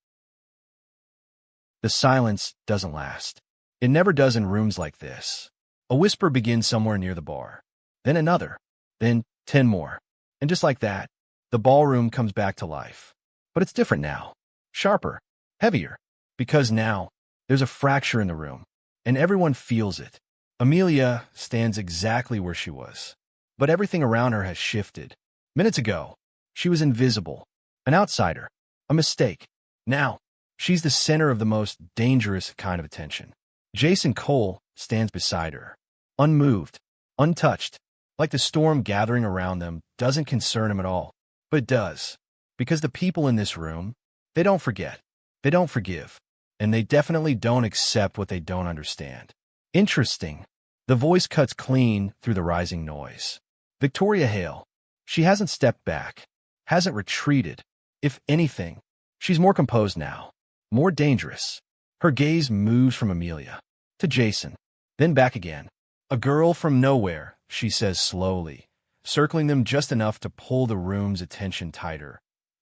The silence doesn't last. It never does in rooms like this. A whisper begins somewhere near the bar. Then another. Then 10 more. And just like that, the ballroom comes back to life. But it's different now. Sharper. Heavier. Because now, there's a fracture in the room. And everyone feels it. Amelia stands exactly where she was. But everything around her has shifted. Minutes ago, she was invisible. An outsider. A mistake. Now, she's the center of the most dangerous kind of attention. Jason Cole stands beside her. Unmoved. Untouched. Like the storm gathering around them doesn't concern him at all. But it does. Because the people in this room, they don't forget. They don't forgive. And they definitely don't accept what they don't understand. Interesting. The voice cuts clean through the rising noise. Victoria Hale. She hasn't stepped back. Hasn't retreated. If anything, she's more composed now. More dangerous. Her gaze moves from Amelia to Jason, then back again. "A girl from nowhere," she says slowly, circling them just enough to pull the room's attention tighter.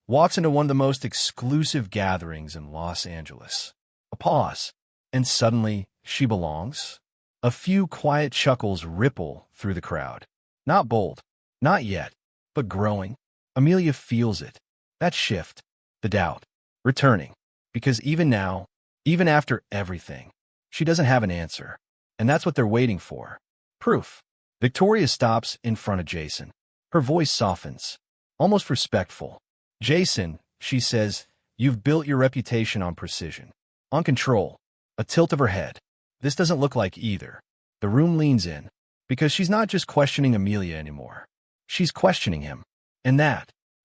Walks into one of the most exclusive gatherings in Los Angeles. A pause, and suddenly she belongs. A few quiet chuckles ripple through the crowd. Not bold, not yet, but growing. Amelia feels it. That shift, the doubt, returning. Because even now, even after everything, she doesn't have an answer. And that's what they're waiting for. Proof. Victoria stops in front of Jason. Her voice softens, almost respectful. "Jason," she says, "you've built your reputation on precision, on control." A tilt of her head. This doesn't look like either. The room leans in, because she's not just questioning Amelia anymore. She's questioning him. And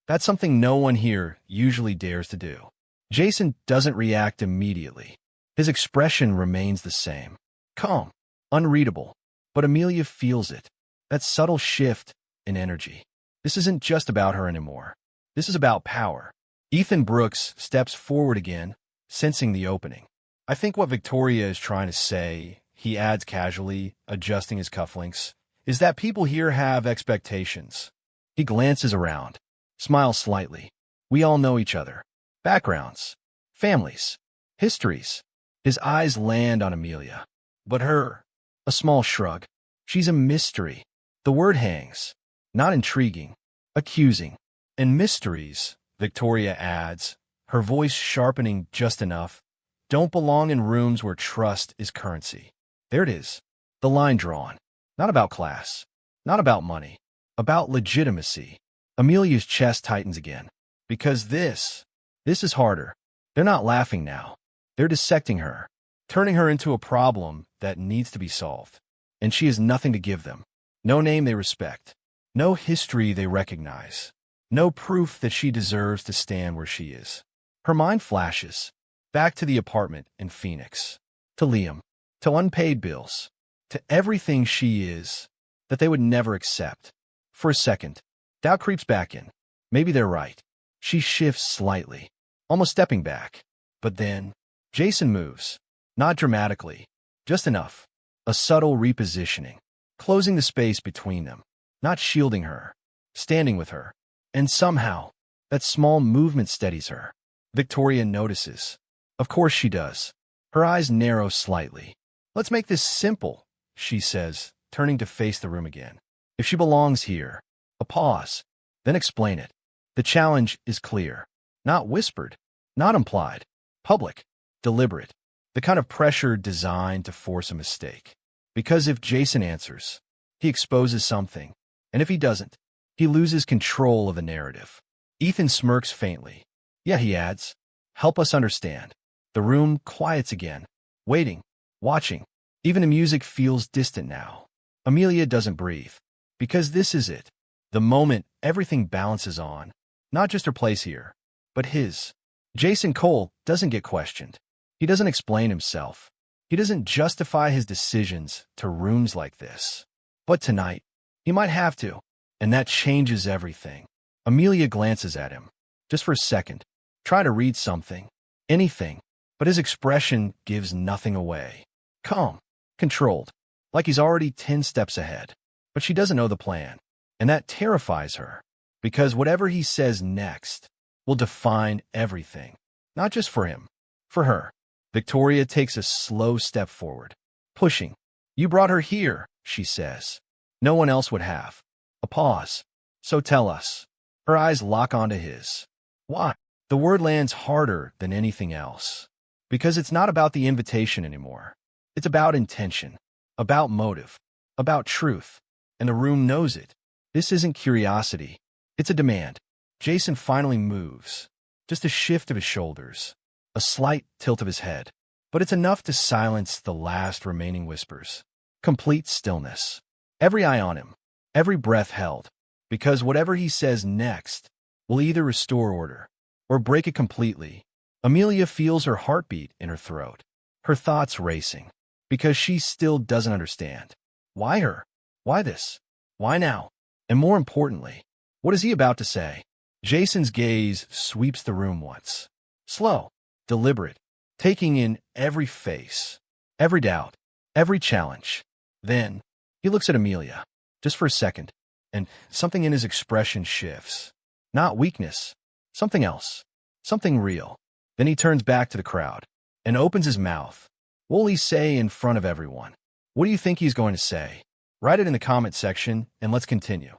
That's something no one here usually dares to do. Jason doesn't react immediately. His expression remains the same. Calm, unreadable. But Amelia feels it. That subtle shift in energy. This isn't just about her anymore. This is about power. Ethan Brooks steps forward again, sensing the opening. I think what Victoria is trying to say, he adds casually, adjusting his cufflinks, is that people here have expectations. He glances around, smiles slightly. We all know each other. Backgrounds, families, histories. His eyes land on Amelia. But her, a small shrug. She's a mystery. The word hangs. Not intriguing, accusing. And mysteries, Victoria adds, her voice sharpening just enough, don't belong in rooms where trust is currency. There it is. The line drawn. Not about class. Not about money. About legitimacy. Amelia's chest tightens again. Because this is harder. They're not laughing now. They're dissecting her, turning her into a problem that needs to be solved. And she has nothing to give them. No name they respect. No history they recognize. No proof that she deserves to stand where she is. Her mind flashes. Back to the apartment in Phoenix. To Liam. To unpaid bills. To everything she is that they would never accept. For a second, doubt creeps back in. Maybe they're right. She shifts slightly, almost stepping back. But then, Jason moves. Not dramatically. Just enough. A subtle repositioning. Closing the space between them. Not shielding her. Standing with her. And somehow, that small movement steadies her. Victoria notices. Of course she does. Her eyes narrow slightly. Let's make this simple, she says, turning to face the room again. If she belongs here, a pause, then explain it. The challenge is clear. Not whispered. Not implied. Public. Deliberate. The kind of pressure designed to force a mistake. Because if Jason answers, he exposes something. And if he doesn't, he loses control of the narrative. Ethan smirks faintly. Yeah, he adds. Help us understand. The room quiets again. Waiting. Watching. Even the music feels distant now. Amelia doesn't breathe. Because this is it. The moment everything balances on. Not just her place here, but his. Jason Cole doesn't get questioned. He doesn't explain himself. He doesn't justify his decisions to rooms like this. But tonight, he might have to. And that changes everything. Amelia glances at him. Just for a second. Try to read something. Anything. But his expression gives nothing away. Calm. Controlled. Like he's already 10 steps ahead. But she doesn't know the plan. And that terrifies her. Because whatever he says next will define everything. Not just for him. For her. Victoria takes a slow step forward. Pushing. You brought her here, she says. No one else would have. A pause. So tell us. Her eyes lock onto his. Why? The word lands harder than anything else. Because it's not about the invitation anymore. It's about intention. About motive. About truth. And the room knows it. This isn't curiosity. It's a demand. Jason finally moves. Just a shift of his shoulders. A slight tilt of his head. But it's enough to silence the last remaining whispers. Complete stillness. Every eye on him. Every breath held. Because whatever he says next will either restore order or break it completely. Amelia feels her heartbeat in her throat. Her thoughts racing. Because she still doesn't understand. Why her? Why this? Why now? And more importantly, what is he about to say? Jason's gaze sweeps the room once. Slow, deliberate, taking in every face, every doubt, every challenge. Then, he looks at Amelia, just for a second, and something in his expression shifts. Not weakness, something else, something real. Then he turns back to the crowd and opens his mouth. What will he say in front of everyone? What do you think he's going to say? Write it in the comment section, and let's continue.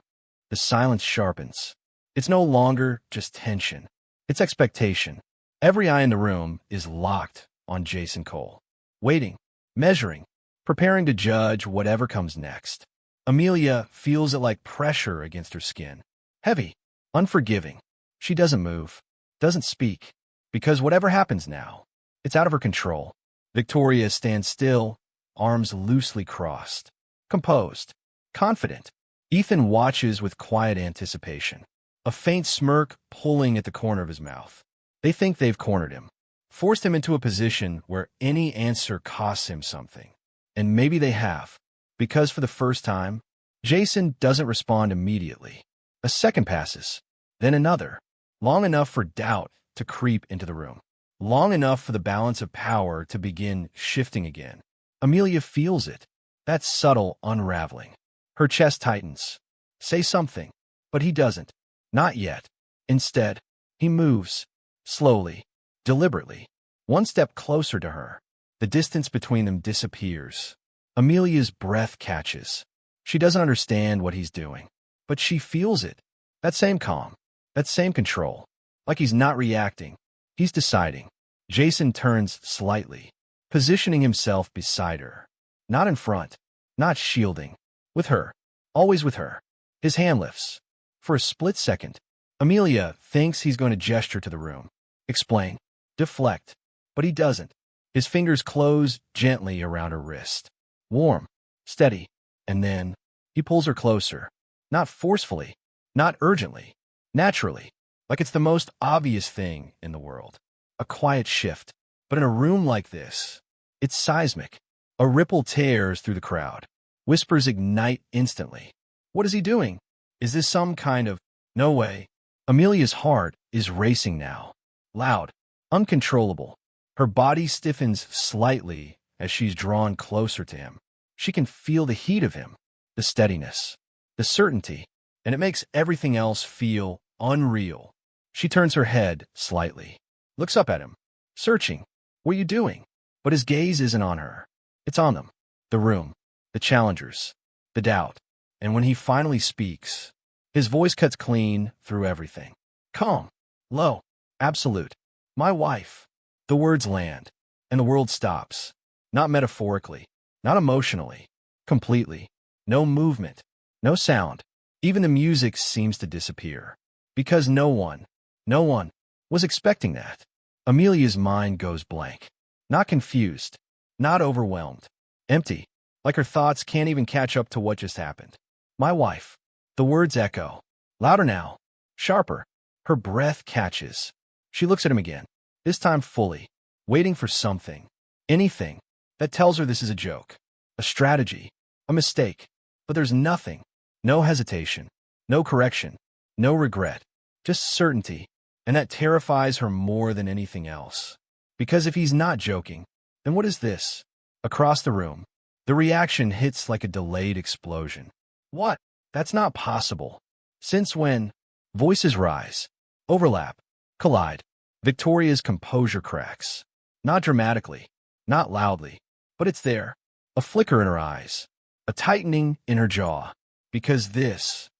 The silence sharpens. It's no longer just tension. It's expectation. Every eye in the room is locked on Jason Cole. Waiting, measuring, preparing to judge whatever comes next. Amelia feels it like pressure against her skin. Heavy, unforgiving. She doesn't move, doesn't speak, because whatever happens now, it's out of her control. Victoria stands still, arms loosely crossed. Composed. Confident. Ethan watches with quiet anticipation. a faint smirk pulling at the corner of his mouth. They think they've cornered him, forced him into a position where any answer costs him something. And maybe they have, because for the first time, Jason doesn't respond immediately. A second passes, then another, long enough for doubt to creep into the room, long enough for the balance of power to begin shifting again. Amelia feels it, that subtle unraveling. Her chest tightens. Say something. But he doesn't. Not yet. Instead, he moves, slowly, deliberately, one step closer to her. The distance between them disappears. Amelia's breath catches. She doesn't understand what he's doing, but she feels it. That same calm, that same control. Like he's not reacting. He's deciding. Jason turns slightly, positioning himself beside her. Not in front, not shielding. With her. Always with her. His hand lifts. For a split second, Amelia thinks he's going to gesture to the room. Explain. Deflect. But he doesn't. His fingers close gently around her wrist. Warm. Steady. And then, he pulls her closer. Not forcefully. Not urgently. Naturally. Like it's the most obvious thing in the world. A quiet shift. But in a room like this, it's seismic. A ripple tears through the crowd. Whispers ignite instantly. What is he doing? Is this some kind of... No way. Amelia's heart is racing now. Loud. Uncontrollable. Her body stiffens slightly as she's drawn closer to him. She can feel the heat of him, the steadiness, the certainty, and it makes everything else feel unreal. She turns her head slightly, looks up at him, searching. What are you doing? But his gaze isn't on her. It's on them. The room, the challengers, the doubt. And when he finally speaks, his voice cuts clean through everything. Calm, low, absolute. My wife. The words land, and the world stops. Not metaphorically, not emotionally, completely. No movement, no sound. Even the music seems to disappear. Because no one was expecting that. Amelia's mind goes blank. Not confused, not overwhelmed. Empty, like her thoughts can't even catch up to what just happened. My wife. The words echo. Louder now. Sharper. Her breath catches. She looks at him again, this time fully, waiting for something, anything, that tells her this is a joke, a strategy, a mistake. But there's nothing. No hesitation. No correction. No regret. Just certainty. And that terrifies her more than anything else. Because if he's not joking, then what is this? Across the room, the reaction hits like a delayed explosion. What? That's not possible. Since when? Voices rise, overlap, collide. Victoria's composure cracks. Not dramatically, not loudly, but it's there. A flicker in her eyes, a tightening in her jaw. Because this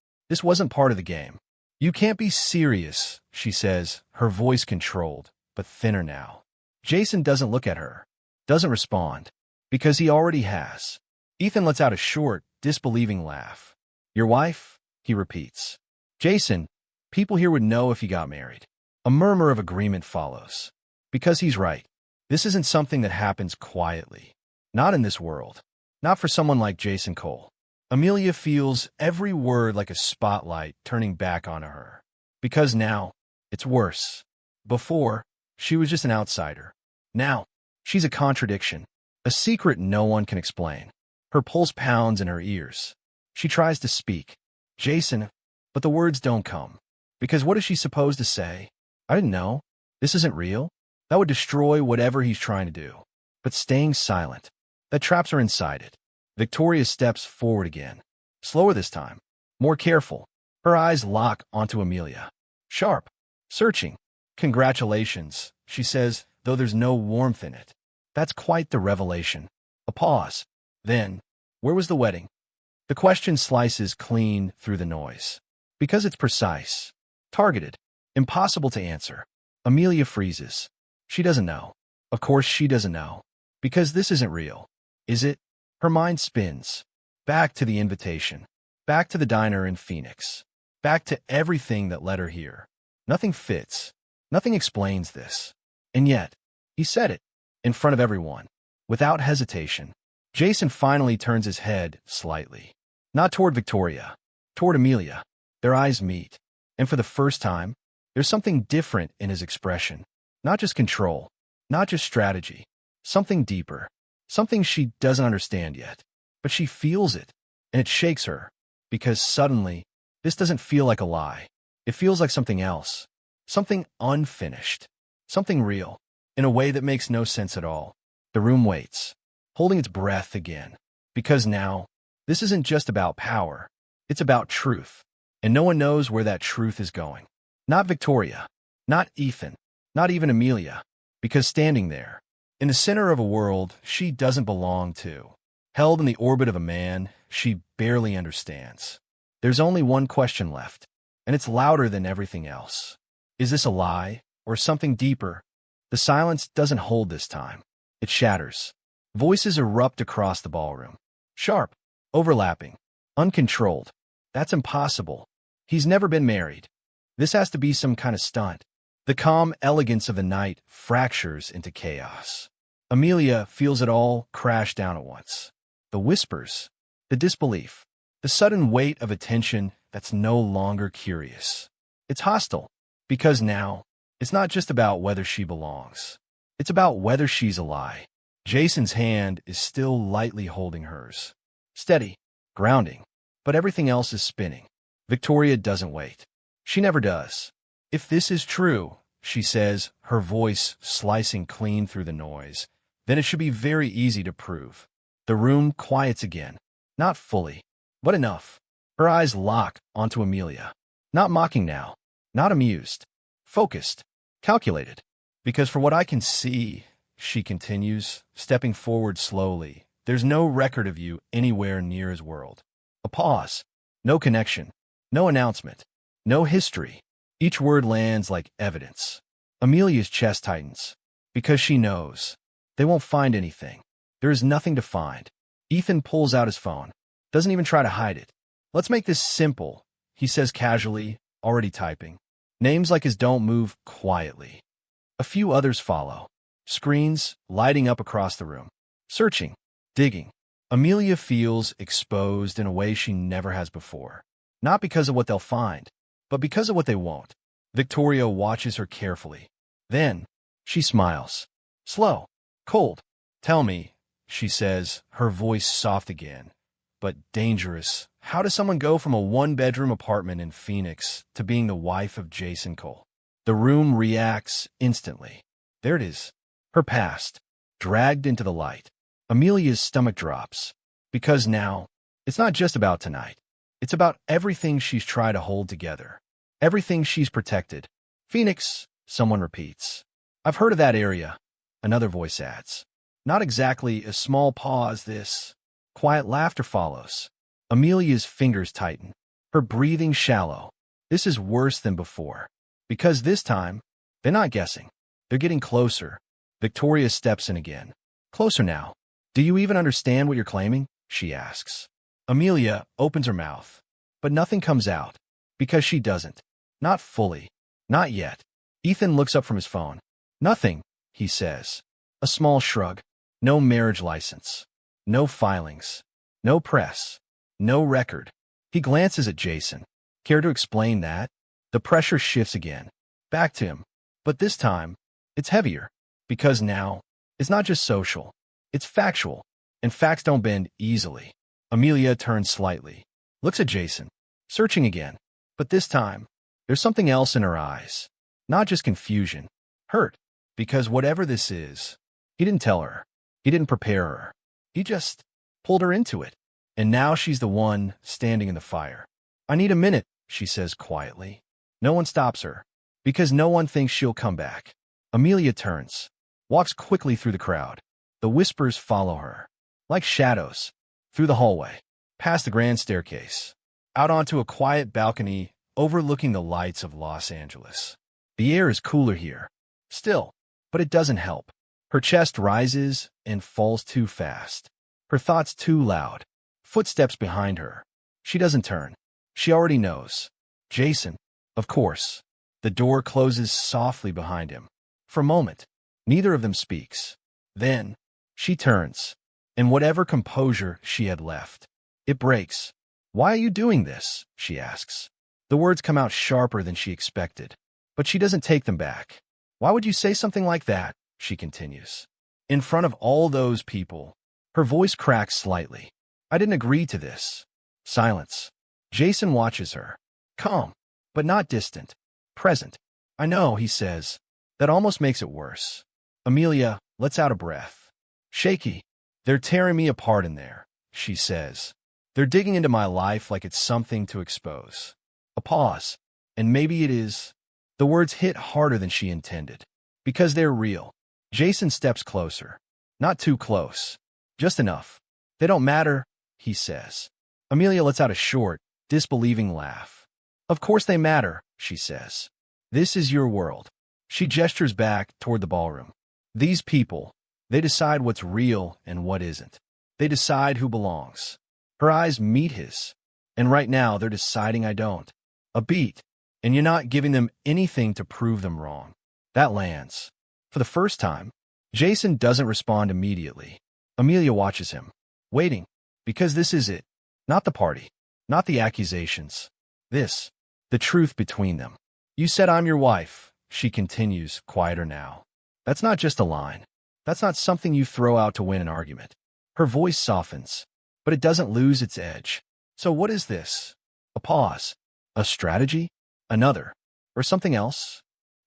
wasn't part of the game. You can't be serious, she says, her voice controlled, but thinner now. Jason doesn't look at her, doesn't respond, because he already has. Ethan lets out a short, disbelieving laugh. Your wife? He repeats. Jason, people here would know if you got married. A murmur of agreement follows. Because he's right. This isn't something that happens quietly. Not in this world. Not for someone like Jason Cole. Amelia feels every word like a spotlight turning back onto her. Because now, it's worse. Before, she was just an outsider. Now, she's a contradiction. A secret no one can explain. Her pulse pounds in her ears. She tries to speak. Jason, but the words don't come. Because what is she supposed to say? I didn't know. This isn't real. That would destroy whatever he's trying to do. But staying silent, that traps her inside it. Victoria steps forward again. Slower this time. More careful. Her eyes lock onto Amelia. Sharp. Searching. Congratulations, she says, though there's no warmth in it. That's quite the revelation. A pause. Then, where was the wedding? The question slices clean through the noise. Because it's precise. Targeted. Impossible to answer. Amelia freezes. She doesn't know. Of course she doesn't know. Because this isn't real. Is it? Her mind spins. Back to the invitation. Back to the diner in Phoenix. Back to everything that led her here. Nothing fits. Nothing explains this. And yet, he said it. In front of everyone. Without hesitation. Jason finally turns his head slightly. Not toward Victoria. Toward Amelia. Their eyes meet. And for the first time, there's something different in his expression. Not just control, not just strategy, something deeper, something she doesn't understand yet. But she feels it, and it shakes her, because suddenly, this doesn't feel like a lie. It feels like something else, something unfinished, something real, in a way that makes no sense at all. The room waits, holding its breath again, because now, this isn't just about power, it's about truth, and no one knows where that truth is going. Not Victoria, not Ethan, not even Amelia, because standing there, in the center of a world she doesn't belong to, held in the orbit of a man she barely understands, there's only one question left, and it's louder than everything else. Is this a lie, or something deeper? The silence doesn't hold this time. It shatters. Voices erupt across the ballroom. Sharp, overlapping, uncontrolled. That's impossible. He's never been married. This has to be some kind of stunt. The calm elegance of the night fractures into chaos. Amelia feels it all crash down at once. The whispers, the disbelief, the sudden weight of attention that's no longer curious. It's hostile, because now, it's not just about whether she belongs. It's about whether she's a lie. Jason's hand is still lightly holding hers. Steady, grounding, but everything else is spinning. Victoria doesn't wait. She never does. If this is true, she says, her voice slicing clean through the noise, then it should be very easy to prove. The room quiets again. Not fully, but enough. Her eyes lock onto Amelia. Not mocking now, not amused. Focused, calculated. Because for what I can see, she continues, stepping forward slowly, there's no record of you anywhere near his world. A pause. No connection. No announcement. No history. Each word lands like evidence. Amelia's chest tightens. Because she knows. They won't find anything. There is nothing to find. Ethan pulls out his phone. Doesn't even try to hide it. Let's make this simple, he says casually, already typing. Names like his don't move quietly. A few others follow. Screens lighting up across the room. Searching. Digging. Amelia feels exposed in a way she never has before. Not because of what they'll find, but because of what they won't. Victoria watches her carefully. Then, she smiles. Slow. Cold. Tell me, she says, her voice soft again, but dangerous. How does someone go from a one-bedroom apartment in Phoenix to being the wife of Jason Cole? The room reacts instantly. There it is. Her past, dragged into the light. Amelia's stomach drops. Because now, it's not just about tonight. It's about everything she's tried to hold together. Everything she's protected. Phoenix, someone repeats. I've heard of that area, another voice adds. Not exactly a small pause, this. Quiet laughter follows. Amelia's fingers tighten. Her breathing shallow. This is worse than before. Because this time, they're not guessing. They're getting closer. Victoria steps in again. Closer now. Do you even understand what you're claiming? She asks. Amelia opens her mouth. But nothing comes out. Because she doesn't. Not fully. Not yet. Ethan looks up from his phone. Nothing, he says. A small shrug. No marriage license. No filings. No press. No record. He glances at Jason. Care to explain that? The pressure shifts again. Back to him. But this time, it's heavier. Because now, it's not just social. It's factual. And facts don't bend easily. Amelia turns slightly. Looks at Jason. Searching again. But this time, there's something else in her eyes. Not just confusion. Hurt. Because whatever this is, he didn't tell her. He didn't prepare her. He just pulled her into it. And now she's the one standing in the fire. I need a minute, she says quietly. No one stops her. Because no one thinks she'll come back. Amelia turns. Walks quickly through the crowd. The whispers follow her. Like shadows. Through the hallway. Past the grand staircase. Out onto a quiet balcony overlooking the lights of Los Angeles. The air is cooler here. Still. But it doesn't help. Her chest rises and falls too fast. Her thoughts too loud. Footsteps behind her. She doesn't turn. She already knows. Jason, of course. The door closes softly behind him. For a moment, neither of them speaks. Then, she turns. And whatever composure she had left, it breaks. Why are you doing this? She asks. The words come out sharper than she expected, but she doesn't take them back. Why would you say something like that? She continues. In front of all those people, her voice cracks slightly. I didn't agree to this. Silence. Jason watches her. Calm, but not distant. Present. I know, he says. That almost makes it worse. Amelia lets out a breath. Shaky. They're tearing me apart in there, she says. They're digging into my life like it's something to expose. A pause. And maybe it is. The words hit harder than she intended. Because they're real. Jason steps closer. Not too close. Just enough. They don't matter, he says. Amelia lets out a short, disbelieving laugh. Of course they matter, she says. This is your world. She gestures back toward the ballroom. These people, they decide what's real and what isn't. They decide who belongs. Her eyes meet his. And right now they're deciding I don't. A beat. And you're not giving them anything to prove them wrong. That lands. For the first time, Jason doesn't respond immediately. Amelia watches him, waiting, because this is it. Not the party, not the accusations. This, the truth between them. You said I'm your wife, she continues, quieter now. That's not just a line. That's not something you throw out to win an argument. Her voice softens, but it doesn't lose its edge. So what is this? A pause? A strategy? Another? Or something else?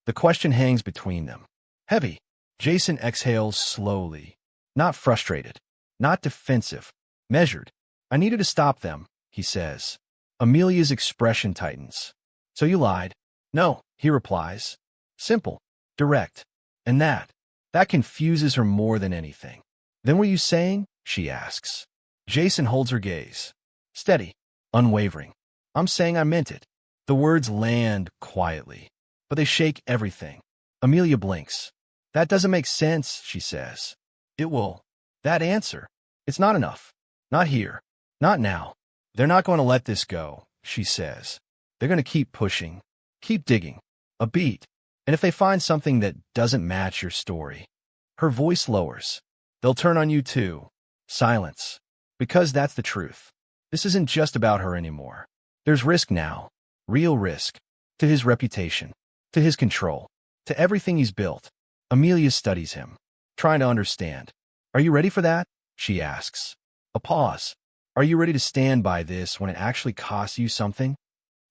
The question hangs between them. Heavy. Jason exhales slowly. Not frustrated. Not defensive. Measured. I needed to stop them, he says. Amelia's expression tightens. So you lied? No, he replies. Simple. Direct. And that confuses her more than anything. Then what are you saying? She asks. Jason holds her gaze. Steady. Unwavering. I'm saying I meant it. The words land quietly, but they shake everything. Amelia blinks. That doesn't make sense, she says. It will. That answer. It's not enough. Not here. Not now. They're not going to let this go, she says. They're going to keep pushing. Keep digging. A beat. And if they find something that doesn't match your story, her voice lowers. They'll turn on you too. Silence. Because that's the truth. This isn't just about her anymore. There's risk now. Real risk. To his reputation. To his control. To everything he's built. Amelia studies him, trying to understand. Are you ready for that? She asks. A pause. Are you ready to stand by this when it actually costs you something?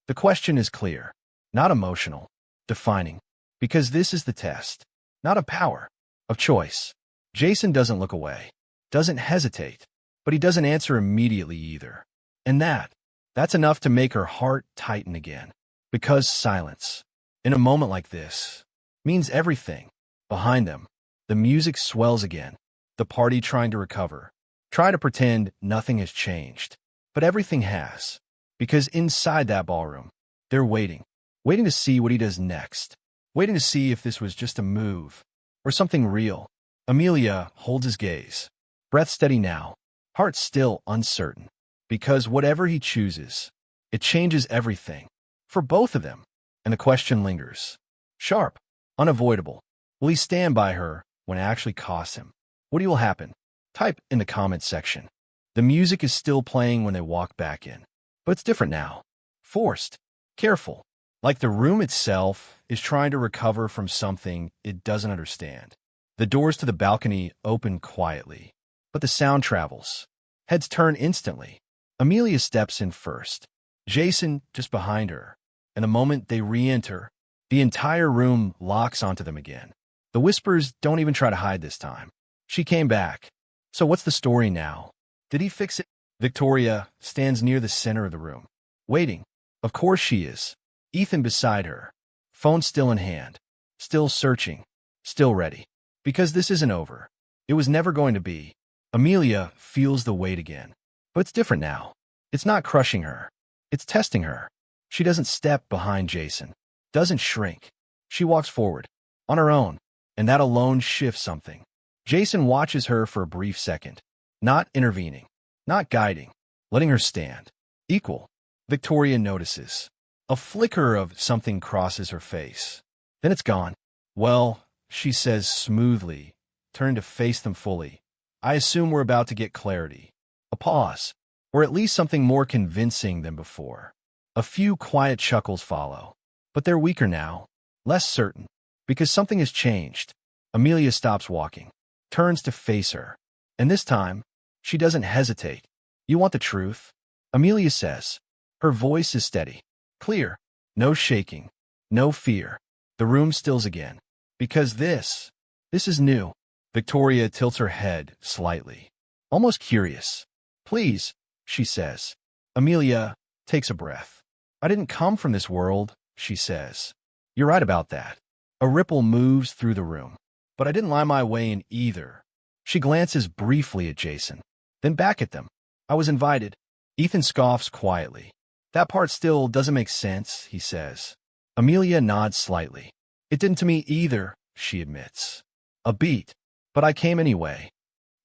The question is clear. Not emotional. Defining. Because this is the test. Not of power. Of choice. Jason doesn't look away. Doesn't hesitate. But he doesn't answer immediately either. And that's enough to make her heart tighten again. Because silence, in a moment like this, means everything. Behind them, the music swells again, the party trying to recover, try to pretend nothing has changed. But everything has, because inside that ballroom, they're waiting to see what he does next, waiting to see if this was just a move or something real. Amelia holds his gaze, breath steady now, heart still uncertain, because whatever he chooses, it changes everything, for both of them, and the question lingers. Sharp, unavoidable. Will he stand by her when it actually costs him? What will happen? Type in the comments section. The music is still playing when they walk back in, but it's different now. Forced. Careful. Like the room itself is trying to recover from something it doesn't understand. The doors to the balcony open quietly, but the sound travels. Heads turn instantly. Amelia steps in first. Jason just behind her. And the moment they re-enter, the entire room locks onto them again. The whispers don't even try to hide this time. She came back. So what's the story now? Did he fix it? Victoria stands near the center of the room, waiting. Of course she is. Ethan beside her, phone still in hand, still searching, still ready. Because this isn't over. It was never going to be. Amelia feels the weight again. But it's different now. It's not crushing her. It's testing her. She doesn't step behind Jason. Doesn't shrink. She walks forward. On her own. And that alone shifts something. Jason watches her for a brief second. Not intervening. Not guiding. Letting her stand. Equal. Victoria notices. A flicker of something crosses her face. Then it's gone. Well, she says smoothly, turn to face them fully. I assume we're about to get clarity. A pause. Or at least something more convincing than before. A few quiet chuckles follow, but they're weaker now, less certain, because something has changed. Amelia stops walking, turns to face her, and this time, she doesn't hesitate. "You want the truth?" Amelia says. Her voice is steady, clear, no shaking, no fear. The room stills again. "Because this is new." Victoria tilts her head slightly, almost curious. "Please," she says. Amelia takes a breath. "I didn't come from this world," she says. "You're right about that." A ripple moves through the room. "But I didn't lie my way in either." She glances briefly at Jason, then back at them. "I was invited." Ethan scoffs quietly. "That part still doesn't make sense," he says. Amelia nods slightly. "It didn't to me either," she admits. "A beat. But I came anyway."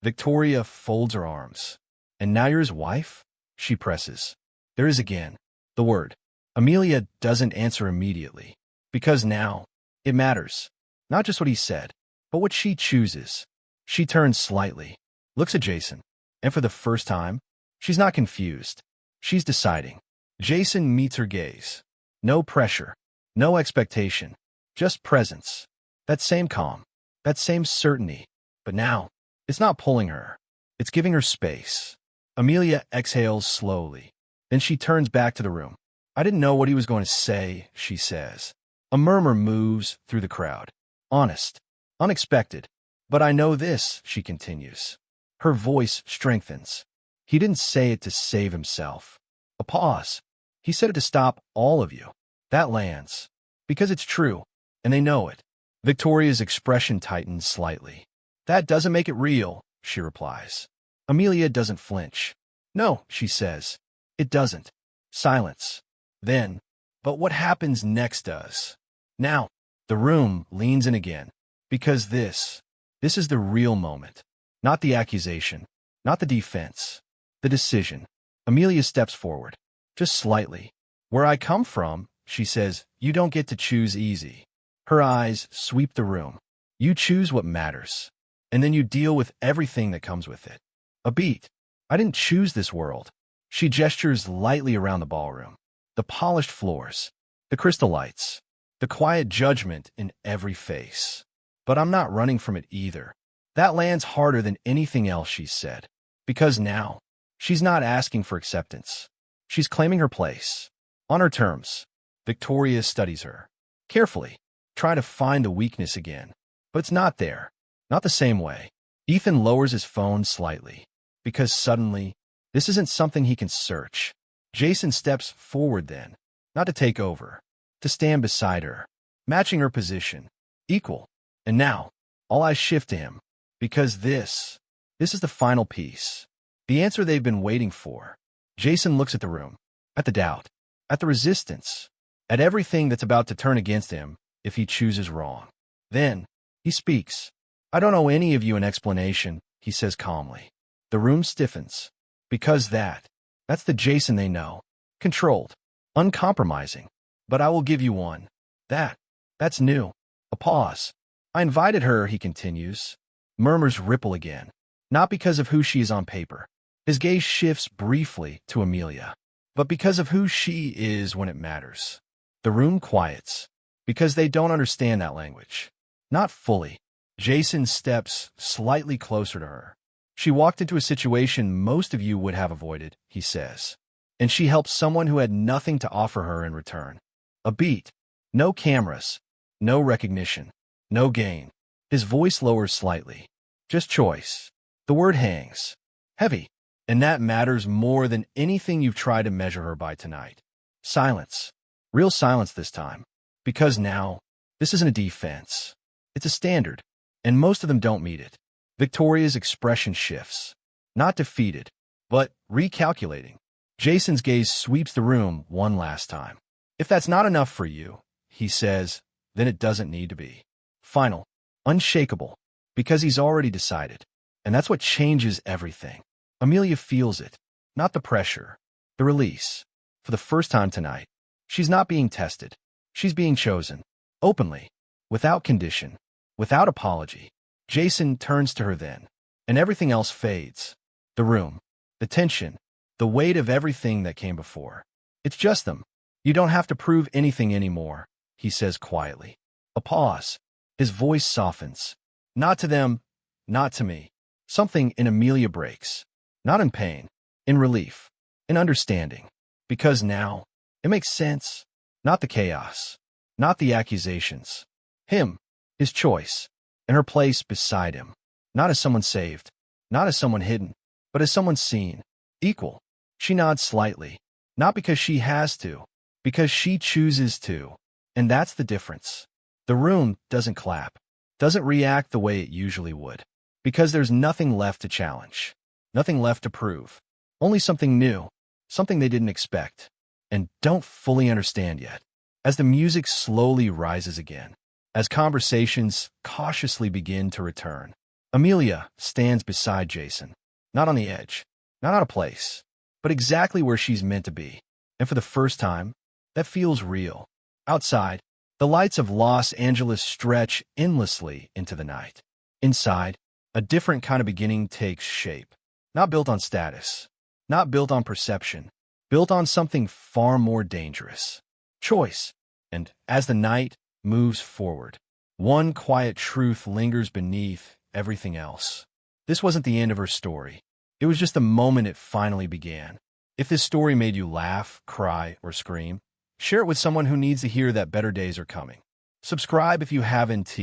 Victoria folds her arms. "And now you're his wife?" she presses. There is again the word. Amelia doesn't answer immediately, because now it matters. Not just what he said, but what she chooses. She turns slightly, looks at Jason, and for the first time, she's not confused. She's deciding. Jason meets her gaze. No pressure, no expectation, just presence. That same calm, that same certainty. But now, it's not pulling her. It's giving her space. Amelia exhales slowly. Then she turns back to the room. "I didn't know what he was going to say," she says. A murmur moves through the crowd. Honest, unexpected. "But I know this," she continues. Her voice strengthens. "He didn't say it to save himself." A pause. "He said it to stop all of you." That lands. Because it's true, and they know it. Victoria's expression tightens slightly. "That doesn't make it real," she replies. Amelia doesn't flinch. "No," she says. "It doesn't." Silence. Then, "But what happens next does." Now, the room leans in again. Because this is the real moment. Not the accusation, not the defense, the decision. Amelia steps forward, just slightly. "Where I come from," she says, "you don't get to choose easy." Her eyes sweep the room. "You choose what matters, and then you deal with everything that comes with it." A beat. "I didn't choose this world." She gestures lightly around the ballroom. The polished floors, the crystal lights, the quiet judgment in every face. "But I'm not running from it either." That lands harder than anything else she's said. Because now, she's not asking for acceptance. She's claiming her place. On her terms. Victoria studies her. Carefully. Trying to find a weakness again. But it's not there. Not the same way. Ethan lowers his phone slightly. Because suddenly, this isn't something he can search. Jason steps forward then. Not to take over. To stand beside her. Matching her position. Equal. And now, all eyes shift to him. Because this is the final piece. The answer they've been waiting for. Jason looks at the room. At the doubt. At the resistance. At everything that's about to turn against him if he chooses wrong. Then, he speaks. "I don't owe any of you an explanation," he says calmly. The room stiffens. Because that's the Jason they know. Controlled. Uncompromising. "But I will give you one. That's new." A pause. "I invited her," he continues. Murmurs ripple again. Not because of who she is on paper. His gaze shifts briefly to Amelia. But because of who she is when it matters. The room quiets. Because they don't understand that language. Not fully. Jason steps slightly closer to her. "She walked into a situation most of you would have avoided," he says. "And she helped someone who had nothing to offer her in return." A beat. No cameras. No recognition. No gain. His voice lowers slightly. Just choice. The word hangs. Heavy. And that matters more than anything you've tried to measure her by tonight. Silence. Real silence this time. Because now, this isn't a defense. It's a standard. And most of them don't meet it. Victoria's expression shifts. Not defeated, but recalculating. Jason's gaze sweeps the room one last time. "If that's not enough for you," he says, "then it doesn't need to be." Final. Unshakable. Because he's already decided. And that's what changes everything. Amelia feels it. Not the pressure. The release. For the first time tonight. She's not being tested. She's being chosen. Openly. Without condition. Without apology. Jason turns to her then. And everything else fades. The room. The tension. The weight of everything that came before. It's just them. You don't have to prove anything anymore, he says quietly. A pause. His voice softens. Not to them, not to me. Something in Amelia breaks. Not in pain, in relief, in understanding. Because now, it makes sense. Not the chaos, not the accusations. Him, his choice, and her place beside him. Not as someone saved, not as someone hidden, but as someone seen. Equal. She nods slightly. Not because she has to, because she chooses to. And that's the difference. The room doesn't clap, doesn't react the way it usually would. Because there's nothing left to challenge, nothing left to prove. Only something new, something they didn't expect, and don't fully understand yet. As the music slowly rises again, as conversations cautiously begin to return, Amelia stands beside Jason, not on the edge, not out of place, but exactly where she's meant to be. And for the first time, that feels real. Outside, the lights of Los Angeles stretch endlessly into the night. Inside, a different kind of beginning takes shape, not built on status, not built on perception, built on something far more dangerous. Choice. And as the night moves forward, one quiet truth lingers beneath everything else. This wasn't the end of her story. It was just the moment it finally began. If this story made you laugh, cry, or scream, share it with someone who needs to hear that better days are coming. Subscribe if you haven't,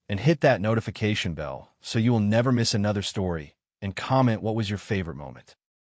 and hit that notification bell so you will never miss another story, and comment what was your favorite moment.